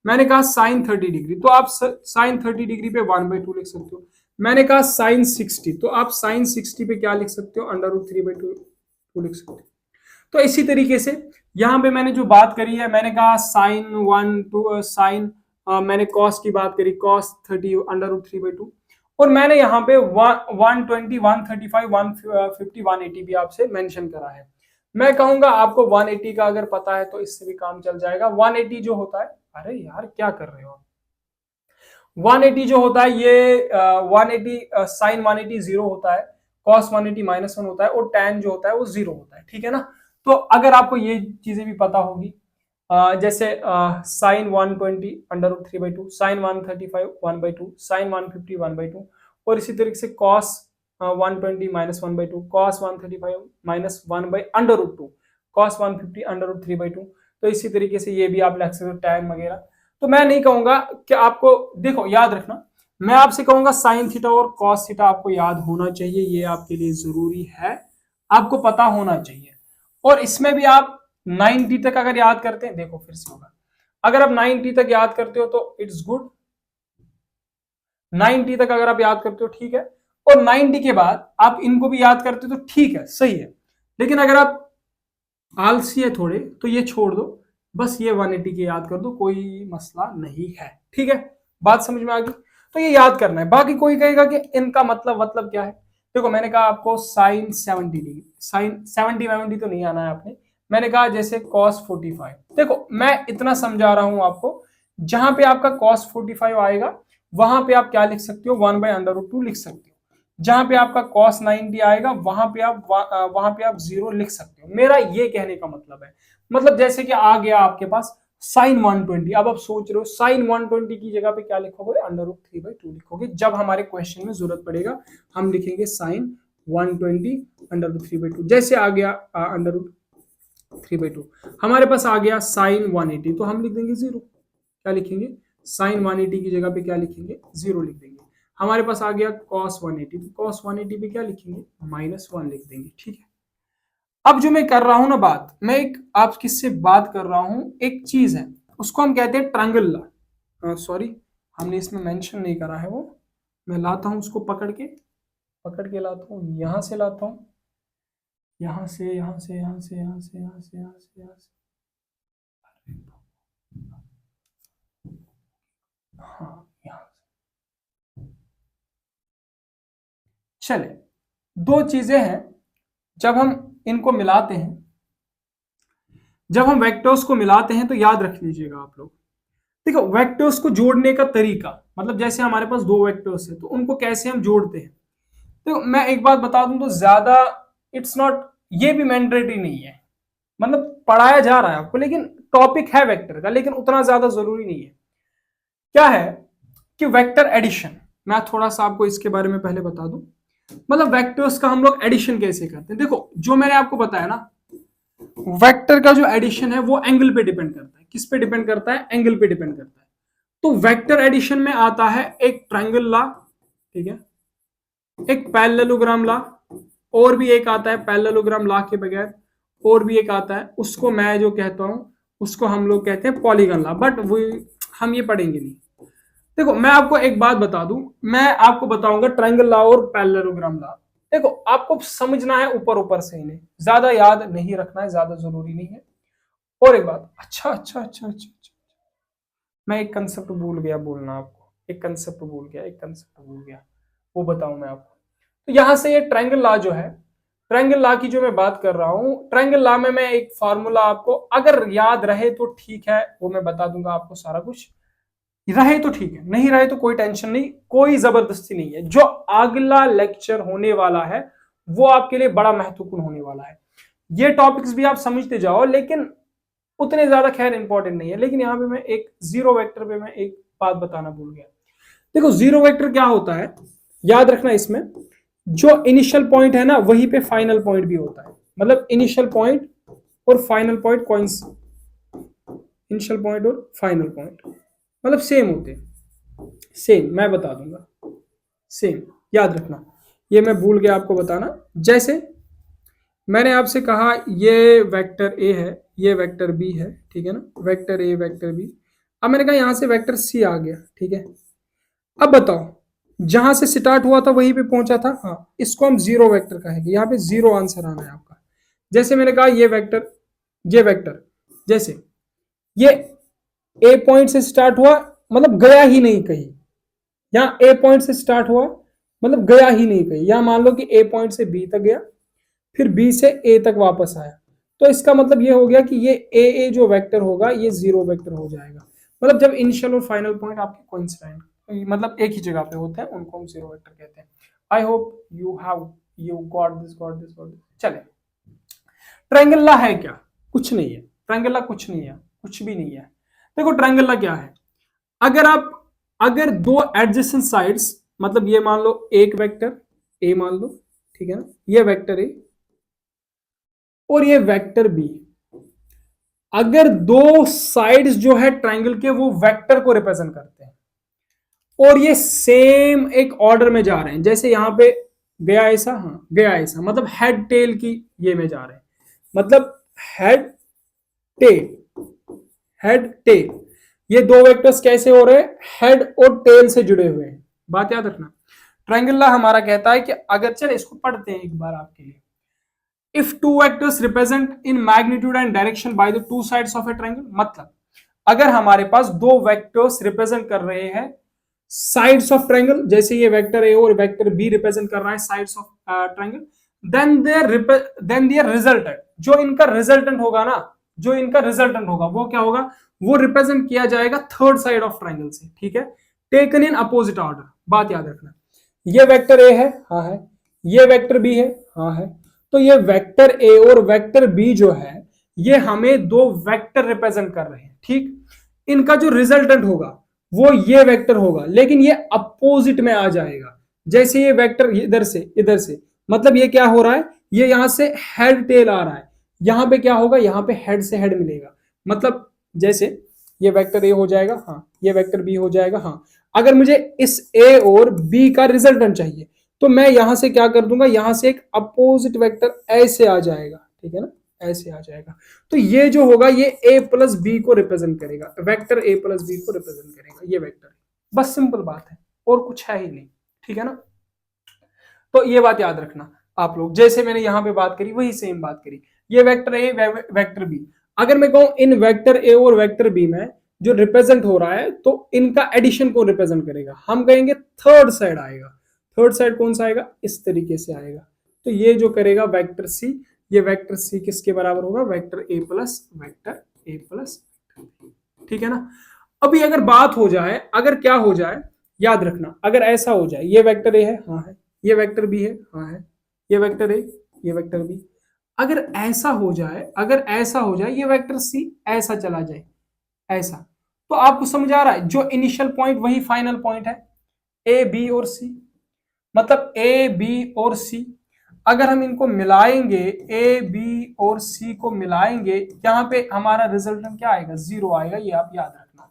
मैंने कहा साइन 30 डिग्री, तो आप साइन 30 डिग्री पे 1/2 लिख सकते हो। मैंने कहा साइन 60, तो आप साइन 60 पे क्या लिख सकते हो, √3/2 लिख सकते हो। तो इसी तरीके से यहां पे मैंने जो बात करी है, मैंने कहा साइन 1 टू साइन, मैंने कॉस की बात करी, कॉस 30 √3/2, और मैंने यहाँ पे 120 135 150 180 भी आपसे मेंशन करा है। मैं कहूंगा आपको 180 का अगर पता है तो इससे भी काम चल जाएगा। 180 जो होता है, अरे यार क्या कर रहे हो, 180 जो होता है ये 180 साइन 180 0 होता है, कॉस 180 -1 होता है, और टैन जो होता है वो 0 होता है, ठीक है ना। तो अगर आपको ये चीजें भी पता होगी, जैसे साइन 120 √3/2, साइन 135 1/2, साइन 150 1/2, और इसी तरीके से कॉस 120 -1/2, कॉस 135 -1/√2, कॉस 150 √3/2। तो इसी तरीके से ये भी आप लिख सकते हो टैन वगैरह। तो मैं नहीं कहूंगा कि आपको, देखो याद रखना, मैं आपसे कहूंगा साइन थीटा और कॉस थीटा आपको याद होना चाहिए, ये आपके लिए जरूरी है, आपको पता होना चाहिए। और इसमें भी आप 90 तक अगर याद करते हैं, देखो फिर से होगा, अगर आप 90 तक याद करते हो तो इट्स गुड, 90 तक अगर आप याद करते हो ठीक है, और 90 के बाद आप इनको भी याद करते हो तो ठीक है, सही है। लेकिन अगर आप आलसी है थोड़े तो ये छोड़ दो, बस ये 180 के याद कर दो, कोई मसला नहीं है, ठीक है। बात समझ में आ गई, तो ये याद करना है। बाकी कोई कहेगा कि इनका मतलब क्या है, देखो मैंने कहा आपको साइन 70 डिग्री, साइन 70 तो नहीं आना है आपने, मैंने कहा जैसे cos 45, देखो मैं इतना समझा रहा हूं आपको, जहां पे आपका cos 45 आएगा वहां पे आप क्या लिख सकते हो, 1/√2 लिख सकते हो। जहां पे आपका cos 90 आएगा वहां पे आप 0 लिख सकते हो। मेरा ये कहने का मतलब है, मतलब जैसे कि आ गया आपके पास साइन 120, अब आप सोच रहे हो साइन 120 की जगह पे क्या लिखोगे, √3/2 लिखोगे। जब हमारे क्वेश्चन में जरूरत पड़ेगा हम लिखेंगे साइन 120 √3/2। जैसे आ गया √3/2, हमारे पास आ गया साइन 180, तो हम लिख देंगे 0, क्या लिखेंगे, साइन 180 की जगह पे क्या लिखेंगे, 0 लिख देंगे। हमारे पास आ गया cos 180, तो cos 180 पे क्या लिखेंगे, -1 लिख देंगे, ठीक है। अब जो मैं कर रहा हूं ना बात, मैं एक आप किससे बात कर रहा हूं, एक चीज है उसको हम कहते हैं ट्रायंगल ला, सॉरी हमने इसमें मेंशन नहीं करा है वो, मैं लाता हूं उसको पकड़ के लाता हूं, यहां से लाता हूं, यहां से यहां से यहां से यहां से यहां से यहां से यहां से, हाँ यहां से, चले दो चीजें हैं, जब हम इनको मिलाते हैं, जब हम वेक्टर्स को मिलाते हैं तो याद रख लीजिएगा आप लोग, देखो वेक्टर्स को जोड़ने का तरीका, मतलब जैसे हमारे पास दो वेक्टर्स है तो उनको कैसे हम जोड़ते हैं, तो मैं एक बात बता दूं, तो ज्यादा इट्स नॉट, ये भी मैंडेटरी नहीं है, मतलब पढ़ाया जा रहा है आपको, लेकिन टॉपिक है वेक्टर का, लेकिन उतना ज्यादा जरूरी नहीं है। क्या है कि वेक्टर एडिशन, मैं थोड़ा सा आपको इसके बारे में पहले बता दूं, मतलब वेक्टर्स का हम लोग एडिशन कैसे करते हैं। देखो जो मैंने आपको बताया ना, वेक्टर का जो एडिशन है वो एंगल पे डिपेंड करता है, किस पे डिपेंड करता है, एंगल पे डिपेंड करता है। तो वेक्टर एडिशन में आता है एक ट्रायंगल ला, ठीक है, एक पैरेललोग्राम ला, और भी एक आता है पैरेललोग्राम ला के बगैर, और भी एक आता है, उसको मैं जो कहता हूं उसको हम लोग कहते हैं पॉलीगन ला, बट वो हम ये पढ़ेंगे नहीं। देखो मैं आपको एक बात बता दूं, मैं आपको बताऊंगा ट्रायंगल ला और पैरेललोग्राम ला, देखो आपको समझना है ऊपर ऊपर से, इन्हें ज्यादा याद नहीं रखना है, ज्यादा जरूरी नहीं है। और एक बात, अच्छा, मैं एक कंसेप्ट भूल गया बोलना आपको, एक कंसेप्ट भूल गया, वो बताऊं मैं आपको। तो यहां से ये ट्रायंगल लॉ जो है, ट्रायंगल लॉ की जो मैं बात कर रहा हूं, ट्रायंगल लॉ में मैं एक फार्मूला आपको अगर याद रहे तो ठीक है, वो मैं बता दूंगा आपको सारा कुछ, रहे तो ठीक है, नहीं रहे तो कोई टेंशन नहीं, कोई जबरदस्ती नहीं है। जो अगला लेक्चर होने वाला है वो आपके लिए बड़ा महत्वपूर्ण होने वाला है, ये टॉपिक्स भी आप समझते जाओ, लेकिन उतने ज्यादा खैर इंपॉर्टेंट नहीं है। लेकिन यहाँ पे मैं एक जीरो वेक्टर पे मैं एक बात बताना भूल गया। देखो जीरो वेक्टर क्या होता है, याद रखना, इसमें जो इनिशियल पॉइंट है ना वहीं पे फाइनल पॉइंट भी होता है, मतलब इनिशियल पॉइंट और final point coins, initial point और फाइनल पॉइंट मतलब सेम होते हैं, सेम मैं बता दूंगा, सेम याद रखना, ये मैं भूल गया आपको बताना। जैसे मैंने आपसे कहा ये वेक्टर ए है, ये वेक्टर बी है, ठीक है ना, वेक्टर ए वेक्टर बी, अब मैंने कहा यहां से वेक्टर सी आ गया, ठीक है। अब बताओ जहां से स्टार्ट हुआ था वहीं पे पहुंचा था, हाँ इसको हम जीरो वेक्टर कहेंगे, यहाँ पे जीरो आंसर आना है आपका। जैसे मैंने कहा ये वेक्टर जैसे ये ए पॉइंट से स्टार्ट हुआ, मतलब गया ही नहीं कहीं, यहाँ ए पॉइंट से स्टार्ट हुआ मतलब गया ही नहीं कहीं, यहाँ मान लो कि ए पॉइंट से बी तक गया, फिर बी से ए तक वापस आया, तो इसका मतलब ये हो गया कि ये ए जो वेक्टर होगा ये जीरो वेक्टर हो जाएगा। मतलब जब इनिशियल और फाइनल पॉइंट आपके कोइंसिडेंट मतलब एक ही जगह पे होते हैं उनको हम जीरो वेक्टर कहते हैं। I hope you got this. चले ट्रायंगल ला है क्या, कुछ नहीं है, ट्रायंगल ला कुछ नहीं है, कुछ भी नहीं है। देखो ट्रायंगल ला क्या है, अगर दो एडजेसेंट साइड्स, मतलब ये मान लो एक वेक्टर ए मान लो, ठीक है ना, ये वेक्टर ए और ये वेक्टर बी, अगर दो साइड्स जो है ट्रायंगल के वो वेक्टर को रिप्रेजेंट करते हैं और ये सेम एक ऑर्डर में जा रहे हैं, जैसे यहां पे गया ऐसा, हाँ गया ऐसा, मतलब हेड टेल की ये में जा रहे हैं, मतलब हेड टेल ये दो वेक्टर्स कैसे हो रहे हैं, हेड और टेल से जुड़े हुए हैं। बात याद रखना, ट्रायंगल लॉ हमारा कहता है कि अगर, चल इसको पढ़ते हैं एक बार आपके लिए, if two vectors represent in magnitude and direction by the two sides of a triangle, मतलब अगर हमारे पास दो वेक्टर्स रिप्रेजेंट कर रहे हैं साइड्स ऑफ ट्रायंगल, जैसे ये वेक्टर ए और वेक्टर बी रिप्रेजेंट कर रहा है sides of triangle, then their resultant, जो इनका रिजल्टेंट होगा ना, जो इनका रिजल्टेंट होगा वो क्या होगा, वो रिप्रेजेंट किया जाएगा थर्ड साइड ऑफ ट्रायंगल से, ठीक है, टेकन इन अपोजिट ऑर्डर। बात याद रखना, ये वेक्टर ए है, हाँ है, ये वेक्टर बी है, हाँ है, तो ये वेक्टर ए और वेक्टर बी जो है ये हमें दो वेक्टर रिप्रेजेंट कर रहे हैं, ठीक, इनका जो रिजल्टेंट होगा वो ये वेक्टर होगा, लेकिन ये अपोजिट में आ जाएगा। जैसे ये वेक्टर इधर से मतलब ये क्या हो रहा है, ये यहां से हेड टेल आ रहा है, यहां पे क्या होगा, यहां पे हेड से हेड मिलेगा, मतलब जैसे ये वेक्टर ए हो जाएगा, हाँ ये वेक्टर बी हो जाएगा, हाँ अगर मुझे इस ए और बी का रिजल्टेंट चाहिए तो मैं यहां से क्या कर दूंगा, यहां से एक अपोजिट वेक्टर ऐसे आ जाएगा, ठीक है ना, ऐसे आ जाएगा। तो ये जो होगा ये ए प्लस बी को रिप्रेजेंट करेगा, वेक्टर ए प्लस बी को रिप्रेजेंट करेगा, ये वेक्टर। बस सिंपल बात है, और कुछ है ही नहीं, ठीक है ना। तो ये बात याद रखना आप लोग, जैसे मैंने यहां पे बात करी वही सेम बात करी, ये वेक्टर ए वेक्टर बी। अगर मैं कहूं इन वेक्टर ए और वेक्टर बी में जो रिप्रेजेंट हो रहा है तो इनका एडिशन को रिप्रेजेंट करेगा, हम कहेंगे थर्ड साइड आएगा। थर्ड साइड कौन सा आएगा, इस तरीके से आएगा। तो ये जो करेगा वेक्टर सी, ये वेक्टर सी किसके बराबर होगा, वेक्टर ए प्लस, ठीक है ना। अभी अगर बात हो जाए, अगर क्या हो जाए, याद रखना, अगर ऐसा हो जाए, ये वेक्टर ए है, हाँ है, ये वेक्टर बी है, हाँ है, ये वेक्टर ए, ये वेक्टर बी, अगर ऐसा हो जाए, अगर ऐसा हो जाए, ये वेक्टर सी ऐसा चला जाए, ऐसा, तो आपको समझ आ रहा है, जो इनिशियल पॉइंट वही फाइनल पॉइंट है, ए बी और सी, मतलब ए बी और सी, अगर हम इनको मिलाएंगे, ए बी और सी को मिलाएंगे, यहां पे हमारा रिजल्टेंट क्या आएगा, 0 आएगा, ये आप याद रखना।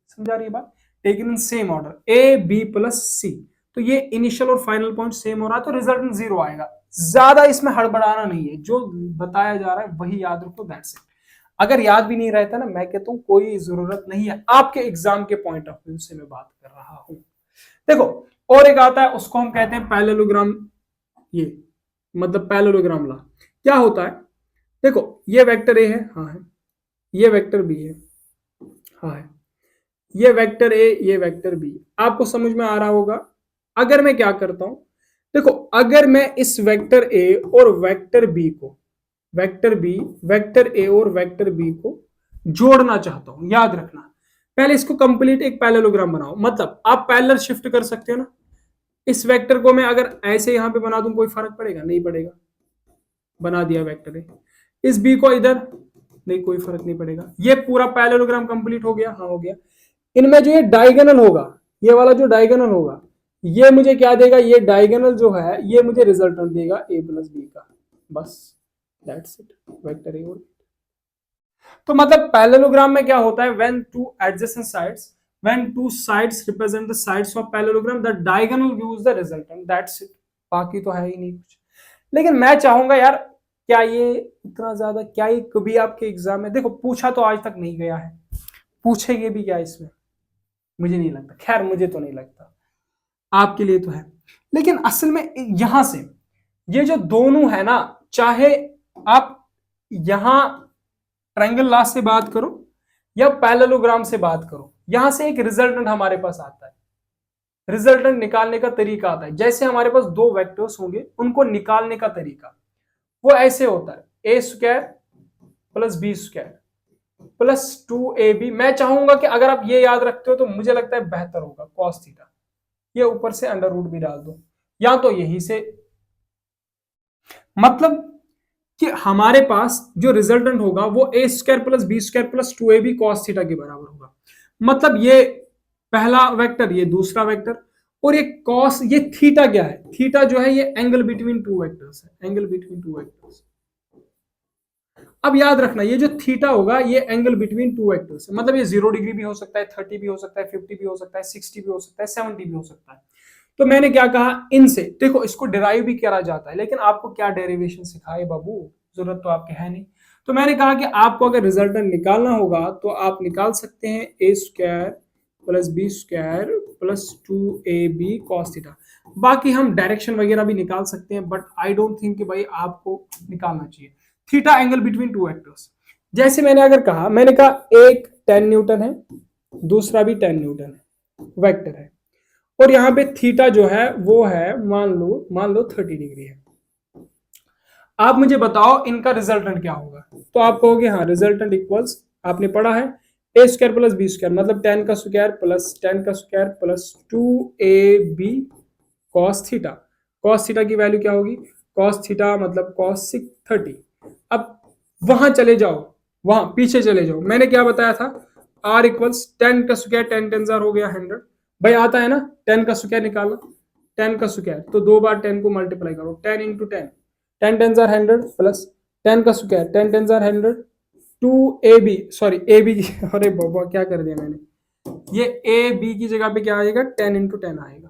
समझा रही है बात, taken in same order A B plus C, तो ये इनिशियल और फाइनल पॉइंट सेम हो रहा है तो रिजल्टेंट 0 आएगा। ज्यादा इसमें हड़बड़ाना नहीं है, जो बताया जा रहा है वही याद रखो, दैट्स इट। अगर याद भी नहीं रहता ना, मैं कहता हूं कोई जरूरत नहीं है, आपके एग्जाम के पॉइंट ऑफ व्यू से मैं बात कर रहा हूं। देखो और एक आता है, उसको हम कहते हैं पैरेललोग्राम, ये मतलब पैरेललोग्राम ला। क्या होता है, देखो ये वेक्टर ए है, हाँ है, ये वेक्टर बी है, हाँ है, ये वेक्टर ए, ये वेक्टर बी, आपको समझ में आ रहा होगा। अगर मैं क्या करता हूं, देखो अगर मैं इस वेक्टर ए और वेक्टर बी को, वेक्टर बी, वेक्टर ए और वेक्टर बी को जोड़ना चाहता हूं, याद रखना, पहले इसको कंप्लीट एक पैरेललोग्राम बनाओ, मतलब आप पैरेलल शिफ्ट कर सकते हो ना। इस वेक्टर को मैं अगर ऐसे यहां पे बना दूं, कोई फर्क पड़ेगा, नहीं पड़ेगा, बना दिया वेक्टर ए। इस बी को इधर, नहीं कोई फर्क नहीं पड़ेगा, ये पूरा पैरेललोग्राम कंप्लीट हो गया, हाँ हो गया। इनमें जो ये डायगोनल होगा, ये वाला जो डायगोनल होगा, ये मुझे क्या देगा, ये डायगोनल जो है ये मुझे रिजल्टेंट देगा ए प्लस बी का, बस दैट्स इट, वेक्टर ए और। तो मतलब पैरेललोग्राम में क्या होता है, when two adjacent sides, when two sides represent the sides of parallelogram, the diagonal gives the resultant, that's it। बाकी तो है ही नहीं कुछ। लेकिन मैं चाहूंगा यार, क्या ये इतना ज्यादा, क्या ये कभी आपके एग्जाम में, देखो पूछा तो आज तक नहीं गया है, पूछेंगे भी क्या इसमें, मुझे नहीं लगता, खैर मुझे तो नहीं लगता, आपके लिए तो है। लेकिन असल में यहां से ये जो दोनों है ना, चाहे आप यहां ट्रायंगल लॉ से बात करो या पैरेललोग्राम से बात करो, यहां से एक रिजल्टेंट हमारे पास आता है, रिजल्टेंट निकालने का तरीका आता है। जैसे हमारे पास दो वेक्टर्स होंगे, उनको निकालने का तरीका वो ऐसे होता है, a square plus b square plus 2ab। मैं चाहूंगा कि अगर आप ये याद रखते हो तो मुझे लगता है बेहतर होगा, कॉस थीटा, ये ऊपर से अंडर रूट भी डाल दो, या तो यही से, मतलब कि हमारे पास जो रिजल्टेंट होगा वो a square plus b square plus 2ab cos theta के बराबर होगा। मतलब ये पहला वेक्टर, ये दूसरा वेक्टर, और ये कॉस, ये थीटा क्या है, थीटा जो है ये एंगल बिटवीन टू वेक्टर्स है, एंगल बिटवीन टू वेक्टर्स। अब याद रखना, ये जो थीटा होगा ये एंगल बिटवीन टू वेक्टर्स है, मतलब ये 0 डिग्री भी हो सकता है, 30 भी हो सकता है, 50 भी हो सकता है, 60 भी हो सकता है, 70 भी हो सकता है। तो मैंने क्या कहा, इनसे देखो इसको डिराइव भी करा जाता है, लेकिन आपको क्या डेरिवेशन सिखाए बाबू, जरूरत तो आपके है नहीं। तो मैंने कहा कि आपको अगर रिजल्टेंट निकालना होगा तो आप निकाल सकते हैं a square plus b square plus 2ab cos theta. बाकी हम डायरेक्शन वगैरह भी निकाल सकते हैं, बट आई डोंट थिंक कि भाई आपको निकालना चाहिए। Theta angle between two vectors, जैसे मैंने अगर कहा, मैंने कहा एक 10 न्यूटन है, दूसरा भी 10 न्यूटन है, वेक्टर है, और यहां पे थीटा जो है वो है, मान लो 30 डिग्री है। आप मुझे बताओ इनका रिजल्टेंट क्या होगा, तो आप कहोगे हाँ रिजल्टेंट इक्वल्स, आपने पढ़ा है a square plus b square, मतलब 10 का स्क्वायर प्लस 10 का square plus 2ab cos theta. Cos theta की वैल्यू क्या होगी, कॉस थीटा मतलब कॉस 30। अब वहां चले जाओ, वहां पीछे चले जाओ, मैंने क्या बताया था, r इक्वल्स 10 का स्क्वायर 10 10 हो गया 100, भाई आता है ना 10 का स्क्वायर निकालना, 10 का स्क्वायर तो 2 बार 10 को मल्टीप्लाई करो, 10 इंटू 10, 10 10 100 प्लस 10 का स्क्वायर 10 10 100, 2ab, सॉरी ab, अरे बाबा क्या कर दिया मैंने, ये ए बी की जगह पे क्या आएगा, 10 इंटू 10 आएगा,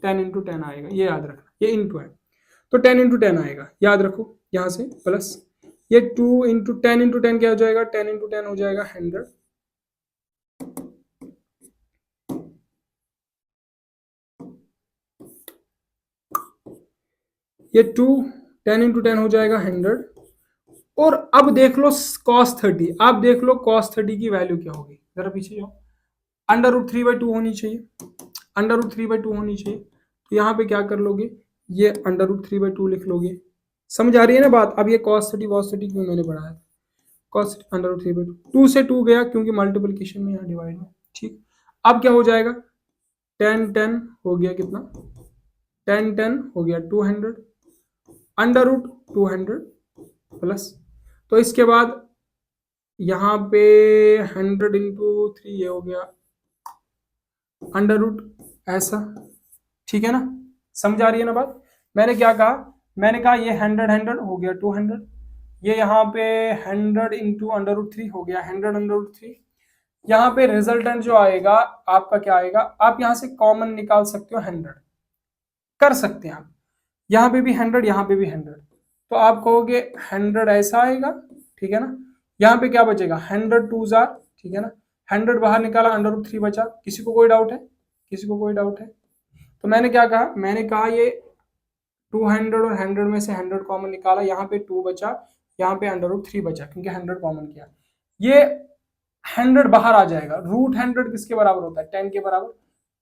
10 इंटू 10 आएगा, ये याद रखना, ये इंटू है तो 10 इंटू 10 आएगा, याद रखो यहां से प्लस ये 2 इंटू 10 इंटू 10 क्या हो जाएगा, 10 इंटू 10 हो जाएगा 100, ये 2 10 इंटू 10 हो जाएगा 100। और अब देख लो cos 30, आप देख लो cos 30 की वैल्यू क्या होगी, जरा पीछे जाओ, √3/2 होनी चाहिए, √3/2 होनी चाहिए, तो यहाँ पे क्या कर लोगे, ये √3/2 लिख लोगे, समझ आ रही है ना बात। अब ये cos 30 क्यों मैंने बढ़ाया, cos √3/2, 2 से 2 गया क्योंकि मल्टीप्लिकेशन में, यहाँ डिवाइड में, ठीक। अब क्या हो जाएगा, 10 हो गया कितना, 10 हो गया 200, √200 प्लस, तो इसके बाद यहाँ पे 100 इंटू 3 ये हो गया √ ऐसा, ठीक है ना, समझ आ रही है ना बात। मैंने क्या कहा, मैंने कहा ये 100 हो गया 200, ये यहाँ पे 100 इंटू √3 हो गया 100 √3, यहाँ पे रिजल्टेंट जो आएगा आपका क्या आएगा, आप यहाँ से कॉमन निकाल सकते हो, 100 कर सकते हैं आप, यहाँ पे भी 100 यहाँ पे भी 100, तो आप कहोगे 100 ऐसा आएगा, ठीक है ना, यहाँ पे क्या बचेगा 100 2 जार, ठीक है ना, 100 बाहर निकाला, √3 बचा, किसी को कोई डाउट है, किसी को कोई डाउट है। तो मैंने क्या कहा, मैंने कहा ये 200 और 100 में से 100 कॉमन निकाला, यहाँ पे 2 बचा, यहाँ पे √3 बचा क्योंकि 100 कॉमन किया, ये 100 बाहर आ जाएगा, √100 किसके बराबर होता है, 10 के बराबर,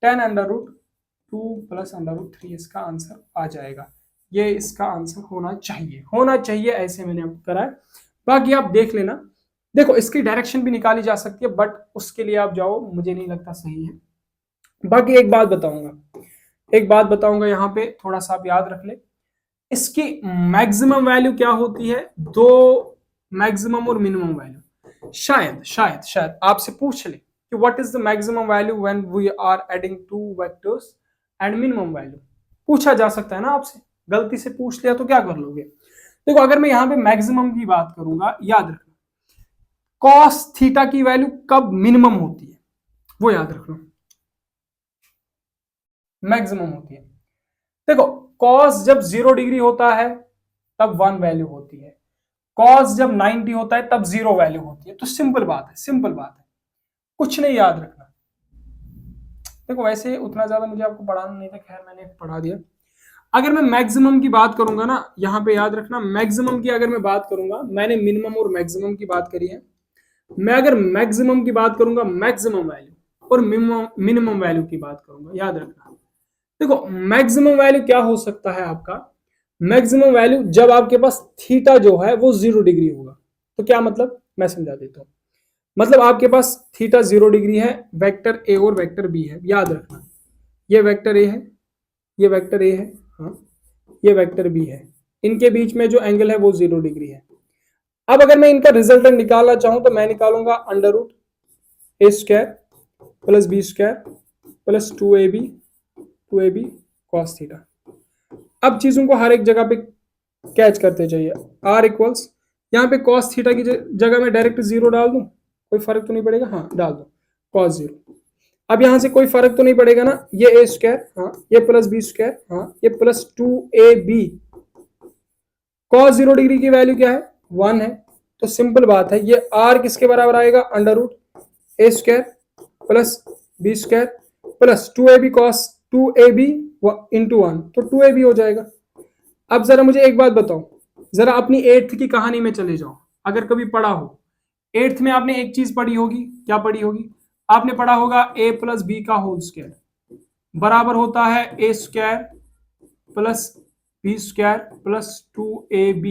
10 √2 प्लस √3 इसका आंसर आ जाएगा, ये इसका आंसर होना चाहिए, होना चाहिए, ऐसे मैंने आपको कराया। बाकी आप देख लेना, देखो इसकी डायरेक्शन भी निकाली जा सकती है बट उसके लिए आप जाओ, मुझे नहीं लगता सही है। बाकी एक बात बताऊंगा यहाँ पे, थोड़ा सा आप याद रख ले, इसकी मैक्सिमम वैल्यू क्या होती है, दो मैक्सिमम और मिनिमम वैल्यू, शायद आपसे पूछ ले कि what is the maximum value when we are adding two vectors and minimum value, पूछा जा सकता है ना आपसे, गलती से पूछ लिया तो क्या कर लोगे। देखो अगर मैं यहाँ पे मैक्सिमम की बात करूंगा, याद रखना cos थीटा की वैल्यू कब मिनिमम होती है, वो याद रखना, मैक्सिमम होती है। देखो cos जब 0 डिग्री होता है तब 1 वैल्यू होती है, cos जब 90 होता है तब 0 वैल्यू होती है, तो सिंपल बात है, कुछ नहीं याद रखना। देखो वैसे उतना ज्यादा मुझे आपको पढ़ाना नहीं था, खैर मैंने पढ़ा दिया। अगर मैं मैक्सिमम की बात करूंगा ना, यहाँ पे याद रखना, मैक्सिमम की अगर मैं बात करूंगा, मैंने मिनिमम और मैक्सिमम की बात करी है, मैं अगर मैक्सिमम की बात करूंगा, मैक्सिमम वैल्यू और मिनिमम वैल्यू की बात करूंगा, याद रखना। देखो मैक्सिमम वैल्यू क्या हो सकता है आपका, मैक्सिमम वैल्यू जब आपके पास थीटा जो है वो 0 डिग्री होगा, तो क्या मतलब, मैं समझा देता हूं, मतलब आपके पास थीटा 0 डिग्री है, वेक्टर ए और वेक्टर बी है, याद रखना, ये वेक्टर ए है, ये वेक्टर ए है, हाँ ये वेक्टर बी है, इनके बीच में जो एंगल है वो 0 डिग्री है। अब अगर मैं इनका रिजल्टेंट निकालना चाहूं तो मैं निकालूंगा √a² plus b² plus 2ab cos theta. अब चीजों को हर एक जगह पे कैच करते जाइए, r इक्वल्स, यहाँ पे cos थीटा की जगह में डायरेक्ट 0 डाल दूं, कोई फर्क तो नहीं पड़ेगा, हाँ डाल दो cos 0। अब यहां से कोई फर्क तो नहीं पड़ेगा ना, ये a², हाँ ये प्लस b², हाँ ये प्लस 2ab, cos 0 डिग्री की वैल्यू क्या है, 1 है, तो सिंपल बात है, ये r किसके बराबर आएगा, √a² plus b² plus 2ab cos 2ab into 1, तो 2ab हो जाएगा। अब जरा मुझे एक बात बताओ, जरा अपनी 8th की कहानी में चले जाओ, अगर कभी पढ़ा हो 8th में, आपने एक चीज पढ़ी होगी, क्या पढ़ी होगी, आपने पढ़ा होगा a प्लस बी का होल स्क्वायर बराबर होता है a² plus b² plus 2ab,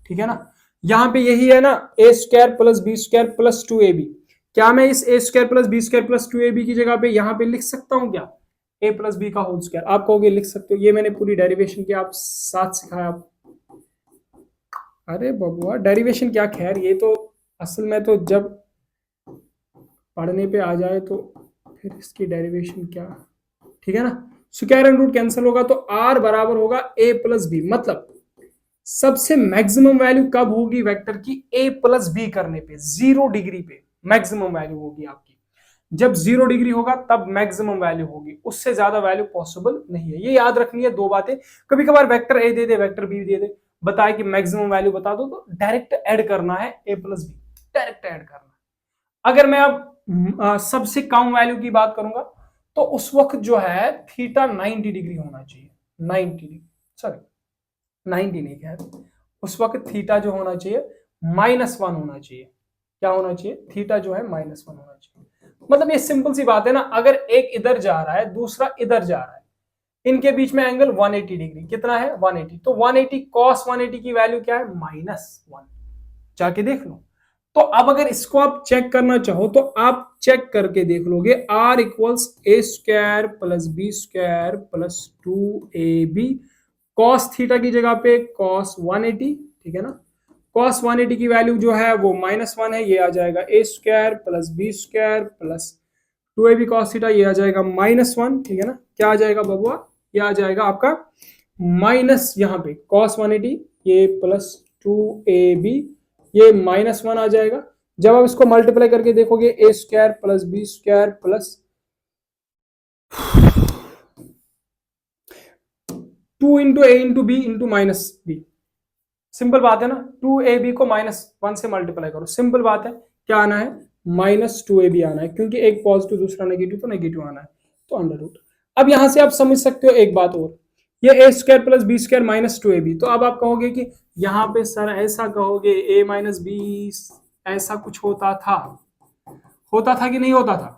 ठीक है ना, यहां पे यही है ना, a² plus b² plus 2ab, क्या मैं इस a² plus b² plus 2ab की जगह पे यहां पे लिख सकता हूं क्या, a प्लस बी का होल स्क्वायर, आप कहोगे लिख सकते हो, ये मैंने पूरी डेरिवेशन की आप साथ सिखाया आप, अरे बबुआ डेरिवेशन क्या, खैर ये तो असल में तो जब पढ़ने पे आ जाए तो फिर इसकी डेरिवेशन क्या, ठीक है ना, स्क्वायर एंड रूट कैंसिल होगा, तो r बराबर होगा a प्लस बी, मतलब सबसे मैक्सिमम वैल्यू कब होगी वेक्टर की, a प्लस बी करने पे, 0 डिग्री पे मैक्सिमम वैल्यू होगी आपकी, जब 0 डिग्री होगा तब मैक्सिमम वैल्यू होगी, उससे ज्यादा वैल्यू पॉसिबल नहीं है। ये याद रखनी है दो बातें। कभी कभार वेक्टर ए दे दे, वेक्टर बी दे दे, बताए कि मैक्सिमम वैल्यू बता दो, तो डायरेक्ट ऐड करना है ए प्लस बी, डायरेक्ट ऐड करना है। अगर मैं अब सबसे कम वैल्यू की बात करूंगा तो उस वक्त जो है थीटा 90 डिग्री होना चाहिए, 90 डिग्री, सॉरी 90 नहीं खैर, उस वक्त थीटा जो होना चाहिए -1 होना चाहिए। क्या होना चाहिए? थीटा जो है -1 होना चाहिए। मतलब ये सिंपल सी बात है ना, अगर एक इधर जा रहा है दूसरा इधर जा रहा है, इनके बीच में एंगल 180 डिग्री, कितना है 180, तो 180 cos 180 की वैल्यू क्या है -1, जाके देख लो। तो अब अगर इसको आप चेक करना चाहो तो आप चेक करके देख लोगे, R equals a square plus b square plus 2ab, cos theta की जगह पे cos 180, ठीक है ना। cos 180 की वैल्यू जो है वो -1 है, ये आ जाएगा a square plus b square plus 2ab cos theta, ये आ जाएगा -1, ठीक है ना। क्या आ जाएगा बबुआ? ये आ जाएगा आपका माइनस, यहाँ पे cos 180 ये प्लस 2ab, ये -1 आ जाएगा। जब आप इसको मल्टीप्लाई करके देखोगे, a square plus b square plus 2 into a into b into -b, simple बात है ना। 2ab को -1 से मल्टीप्लाई करो, सिंपल बात है। क्या आना है? -2ab आना है, क्योंकि एक पॉजिटिव दूसरा नेगेटिव, तो नेगेटिव आना है, तो अंडर रूट। अब यहां से आप समझ सकते हो एक बात और, ये a square plus b square -2ab, तो अब आप कहोगे कि यहाँ पे सर ऐसा कहोगे a माइनस बी, ऐसा कुछ होता था कि नहीं होता था?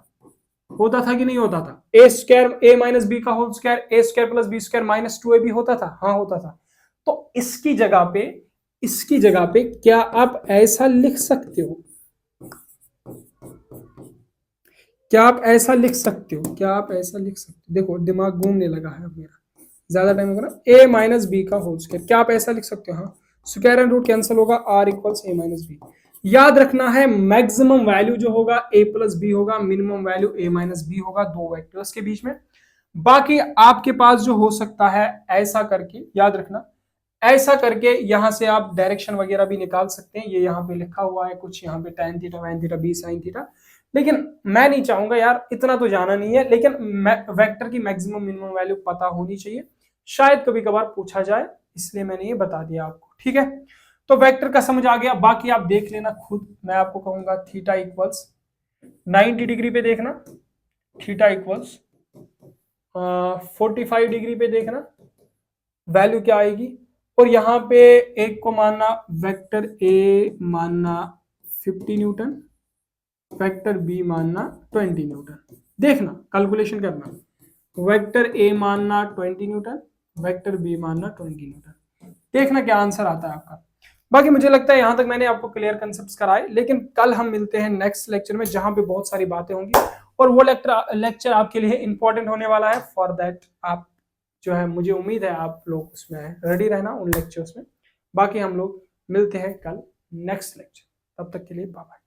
होता था कि नहीं होता था? A square a minus B का whole square, a square plus b square -2ab होता था, हाँ होता था। तो इसकी जगह पे क्या आप ऐसा लिख सकते हो? क्या आप ऐसा लिख सकते हो? क्या आप ऐसा लिख सकते हो? देखो दिमाग घूमने लगा है अब मेरा, ज्यादा टाइम होगा ना। a माइनस बी का होल स्क्वायर, क्या आप ऐसा लिख सकते हो? हाँ, स्क्वायर एंड रूट कैंसिल होगा, r equals a minus B. याद रखना है मैक्सिमम वैल्यू जो होगा a प्लस बी होगा, minimum value a minus B होगा, दो वेक्टर्स के बीच में। बाकी आपके पास जो हो सकता है ऐसा करके, याद रखना ऐसा करके यहां से आप डायरेक्शन वगैरह भी निकाल सकते हैं। ये यहाँ पे लिखा हुआ है कुछ, यहाँ पे tan थीटा वाइन थीटा बी साइन थीटा, लेकिन मैं नहीं चाहूंगा यार, इतना तो जाना नहीं है, लेकिन वेक्टर की मैक्सिमम मिनिमम वैल्यू पता होनी चाहिए, शायद कभी कभार पूछा जाए, इसलिए मैंने ये बता दिया आपको, ठीक है। तो वेक्टर का समझ आ गया, बाकी आप देख लेना खुद। मैं आपको कहूंगा थीटा इक्वल्स 90 डिग्री पे देखना, थीटा इक्वल्स 45 डिग्री पे देखना वैल्यू क्या आएगी, और यहां पे एक को मानना वेक्टर ए मानना 50 न्यूटन, वेक्टर बी मानना 20 न्यूटन। देखना कैलकुलेशन करना, वेक्टर ए मानना 20 न्यूटन, वेक्टर बी मानना 20 न्यूटन, देखना क्या आंसर आता है आपका। बाकी मुझे लगता है यहां तक मैंने आपको क्लियर कंसेप्ट कराए, लेकिन कल हम मिलते हैं नेक्स्ट लेक्चर में, जहां पे बहुत सारी बातें होंगी, और वो लेक्चर आपके लिए इंपॉर्टेंट होने वाला है। फॉर दैट आप जो है, मुझे उम्मीद है आप लोग उसमें रेडी रहना उन लेक्चर्स में। बाकी हम लोग मिलते हैं कल नेक्स्ट लेक्चर, तब तक के लिए बाय बाय।